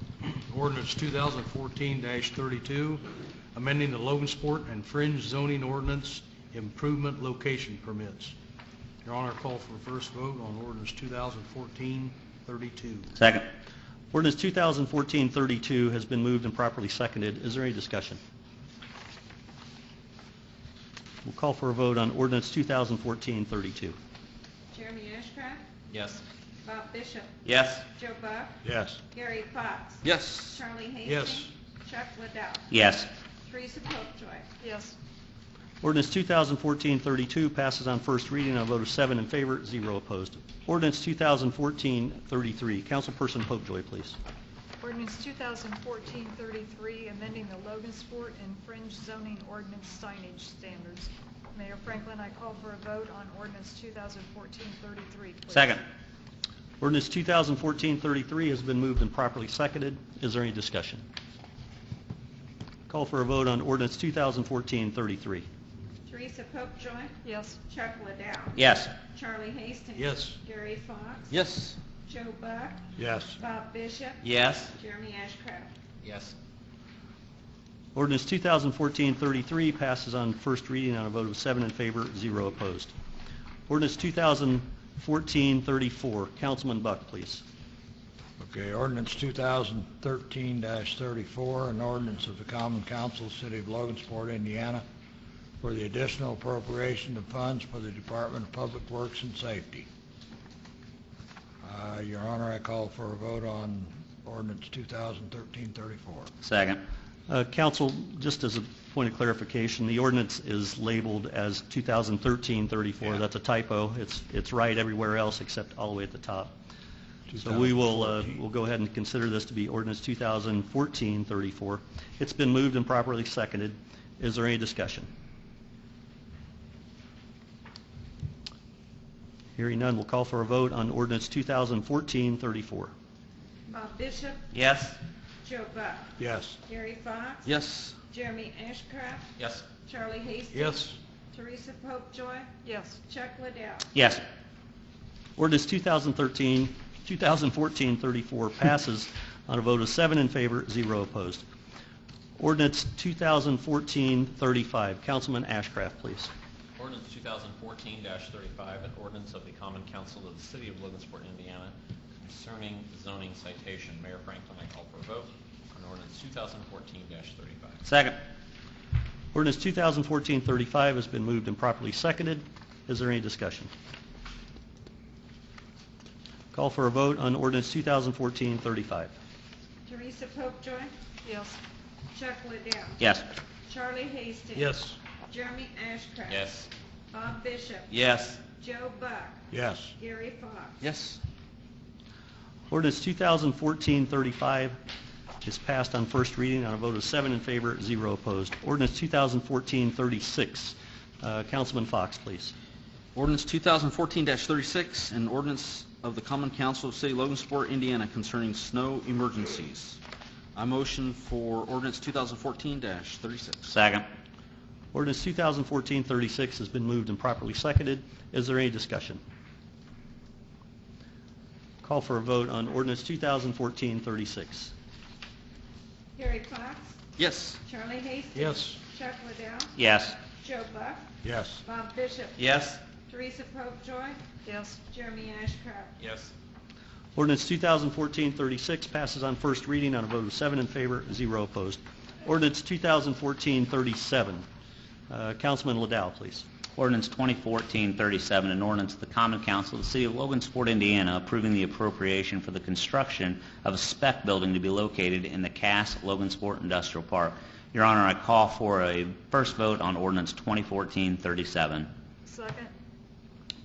Ordinance 2014-32, amending the Logansport and Fringe Zoning Ordinance Improvement Location Permits. Your Honor, call for a first vote on ordinance 2014-32. Second. Ordinance 2014-32 has been moved and properly seconded. Is there any discussion? We'll call for a vote on ordinance 2014-32. Jeremy Ashcraft, Yes. Bob Bishop, Yes. Joe Buck, Yes. Gary Fox. Yes. Charlie Hastings. Yes. Chuck Liddell. Yes. Teresa Popejoy. Yes. Ordinance 2014-32 passes on first reading on a vote of 7 in favor, 0 opposed. Ordinance 2014-33. Councilperson Popejoy, please. Ordinance 2014-33, amending the Logansport and Fringe Zoning Ordinance signage standards. Mayor Franklin, I call for a vote on ordinance 2014-33, please. Second. Ordinance 2014-33 has been moved and properly seconded. Is there any discussion? Call for a vote on ordinance 2014-33. Teresa Popejoy. Yes. Chuck Liddell. Yes. Charlie Hastings. Yes. Gary Fox. Yes. Joe Buck. Yes. Bob Bishop. Yes. Jeremy Ashcraft. Yes. Ordinance 2014-33 passes on first reading on a vote of 7 in favor, 0 opposed. Ordinance 2014-34. Councilman Buck, please. Okay, ordinance 2013-34, an ordinance of the Common Council, City of Logansport, Indiana, for the additional appropriation of funds for the Department of Public Works and Safety. Your Honor, I call for a vote on ordinance 2013-34. Second. Council, just as a point of clarification, the ordinance is labeled as 2013-34. Yeah. That's a typo. It's right everywhere else except all the way at the top. So we will we'll go ahead and consider this to be ordinance 2014-34. It's been moved and properly seconded. Is there any discussion? Hearing none, we'll call for a vote on ordinance 2014-34. Bob Bishop, Yes. Joe Buck, Yes. Gary Fox, Yes. Jeremy Ashcraft, Yes. Charlie Hastings. Yes. Teresa Popejoy, Yes. Chuck Liddell. Yes. Ordinance 2014-34 passes on a vote of 7 in favor, 0 opposed. Ordinance 2014-35. Councilman Ashcraft, please. Ordinance 2014-35, an ordinance of the Common Council of the City of Logansport, Indiana, concerning zoning citation. Mayor Franklin, I call for a vote on ordinance 2014-35. Second. Ordinance 2014-35 has been moved and properly seconded. Is there any discussion? Call for a vote on ordinance 2014-35. Teresa Popejoy, Yes. Chuck Liddell. Yes. Charlie Hastings. Yes. Jeremy Ashcraft. Yes. Bob Bishop. Yes. Joe Buck, Yes. Gary Fox. Yes. Ordinance 2014-35 is passed on first reading on a vote of 7 in favor, 0 opposed. Ordinance 2014-36. Councilman Fox, please. Ordinance 2014-36, an ordinance of the Common Council of the City of Logansport, Indiana concerning snow emergencies. I motion for ordinance 2014-36. Second. Ordinance 2014-36 has been moved and properly seconded. Is there any discussion? Call for a vote on ordinance 2014-36. Gary Fox, Yes. Charlie Hastings. Yes. Chuck Liddell, Yes. Joe Buck, Yes. Bob Bishop. Yes. Teresa Popejoy, Yes. Jeremy Ashcraft. Yes. Ordinance 2014-36 passes on first reading on a vote of 7 in favor, 0 opposed. Ordinance 2014-37. Councilman Liddell, please. Ordinance 2014-37, an ordinance of the Common Council of the City of Logansport, Indiana, approving the appropriation for the construction of a spec building to be located in the Cass Logansport Industrial Park. Your Honor, I call for a first vote on ordinance 2014-37. Second.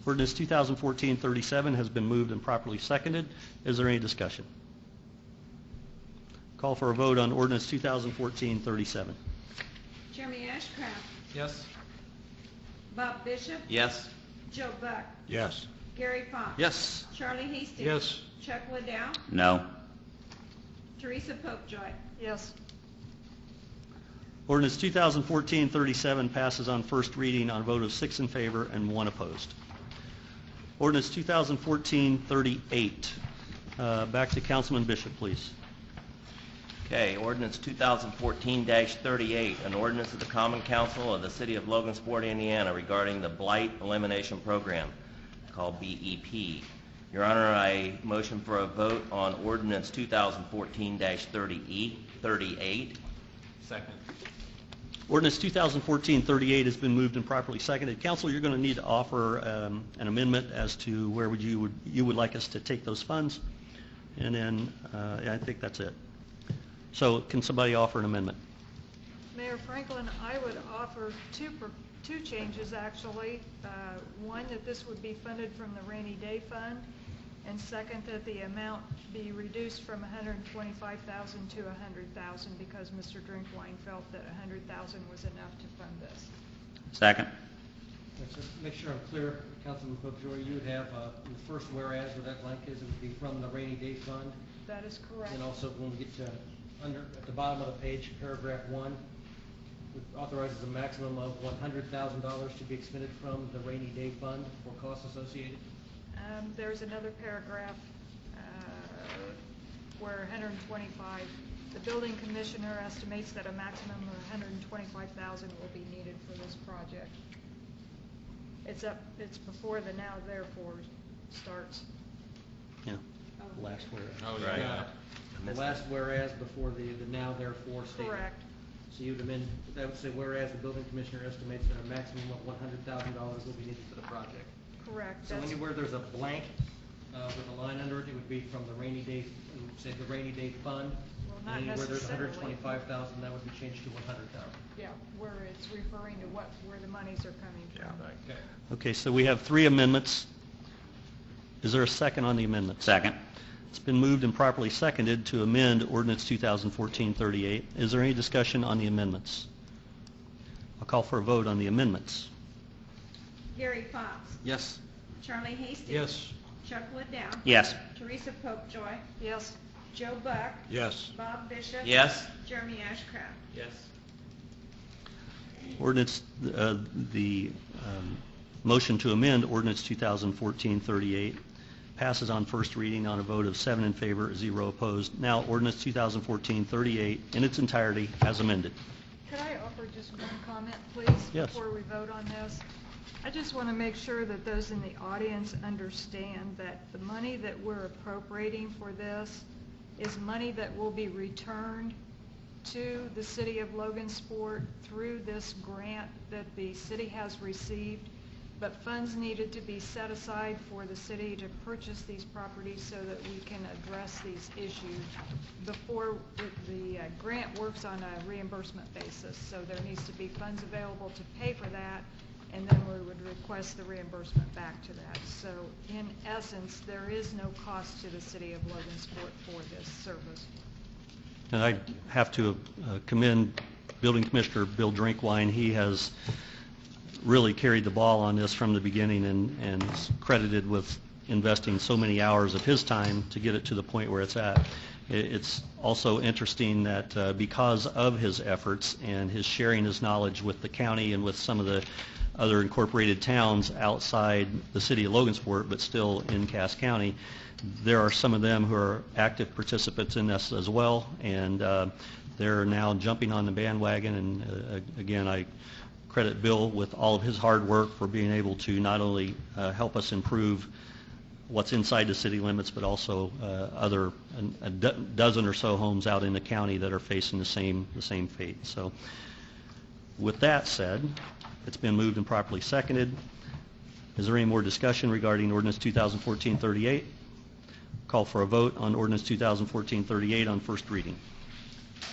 Ordinance 2014-37 has been moved and properly seconded. Is there any discussion? Call for a vote on ordinance 2014-37. Jeremy Ashcraft, Yes. Bob Bishop, Yes. Joe Buck, Yes. Gary Fox. Yes. Charlie Hastings. Yes. Chuck Liddell, No. Teresa Popejoy. Yes. Ordinance 2014-37 passes on first reading on a vote of 6 in favor and 1 opposed. Ordinance 2014-38. Back to Councilman Bishop, please. Okay, ordinance 2014-38, an ordinance of the Common Council of the City of Logansport, Indiana regarding the Blight Elimination Program called BEP. Your Honor, I motion for a vote on ordinance 2014-38. Second. Ordinance 2014-38 has been moved and properly seconded. Council, you're going to need to offer an amendment as to where you would like us to take those funds, and then I think that's it. So can somebody offer an amendment? Mayor Franklin, I would offer two changes, actually. One, that this would be funded from the rainy day fund, and second, that the amount be reduced from $125,000 to $100,000 because Mr. Drinkwine felt that $100,000 was enough to fund this. Second. Just make sure I'm clear, Councilman Popejoy, you would have the first whereas where that blank is, it would be from the rainy day fund. That is correct. And also when we get to at the bottom of the page, paragraph 1, it authorizes a maximum of $100,000 to be expended from the rainy day fund for costs associated. There's another paragraph where 125, the building commissioner estimates that a maximum of 125,000 will be needed for this project. It's before the now therefore starts. Yeah. Last whereas. Oh, Right. yeah. The last whereas before the now therefore statement. Correct. So you'd amend, that would say whereas the building commissioner estimates that a maximum of $100,000 will be needed for the project. Correct. So That's anywhere there's a blank with a line under it, it would be from the rainy day, it would say the rainy day fund. Well, not And anywhere there's necessarily. 125,000, that would be changed to 100,000. Yeah, where it's referring to where the monies are coming from. Okay. Okay, so we have three amendments. Is there a second on the amendment? Second. It's been moved and properly seconded to amend ordinance 2014-38. Is there any discussion on the amendments? I'll call for a vote on the amendments. Gary Fox. Yes. Charlie Hastings. Yes. Chuck Liddell. Yes. Teresa Popejoy. Yes, Joe Buck. Yes. Bob Bishop. Yes. Jeremy Ashcraft. Yes. Ordinance, motion to amend ordinance 2014-38 passes on first reading on a vote of 7 in favor, 0 opposed. Now ordinance 2014-38 in its entirety as amended. could I offer just one comment, please? Yes. Before we vote on this? I just want to make sure that those in the audience understand that the money that we're appropriating for this is money that will be returned to the city of Logansport through this grant that the city has received, but funds needed to be set aside for the city to purchase these properties so that we can address these issues before the grant works on a reimbursement basis. So there needs to be funds available to pay for that, and then we would request the reimbursement back to that. So in essence, there is no cost to the city of Logansport for this service. And I have to commend Building Commissioner Bill Drinkwine. He has really carried the ball on this from the beginning and is credited with investing so many hours of his time to get it to the point where it's at. It's also interesting that because of his efforts and his sharing his knowledge with the county and with some of the other incorporated towns outside the city of Logansport, but still in Cass County, there are some of them who are active participants in this as well, and they're now jumping on the bandwagon. And again, I credit Bill with all of his hard work for being able to not only help us improve what's inside the city limits, but also a dozen or so homes out in the county that are facing the same fate. So with that said, it's been moved and properly seconded. Is there any more discussion regarding ordinance 2014-38? Call for a vote on ordinance 2014-38 on first reading.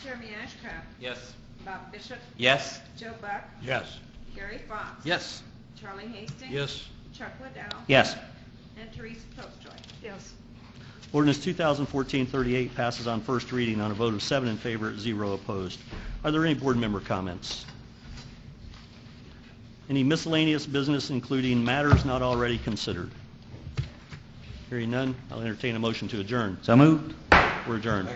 Jeremy Ashcraft. Yes. Bob Bishop. Yes. Joe Buck. Yes. Gary Fox. Yes. Charlie Hastings. Yes. Chuck Liddell. Yes. And Teresa Popejoy. Yes. Ordinance 2014-38 passes on first reading on a vote of 7 in favor, 0 opposed. Are there any board member comments? Any miscellaneous business, including matters not already considered? Hearing none, I'll entertain a motion to adjourn. So moved. We're adjourned.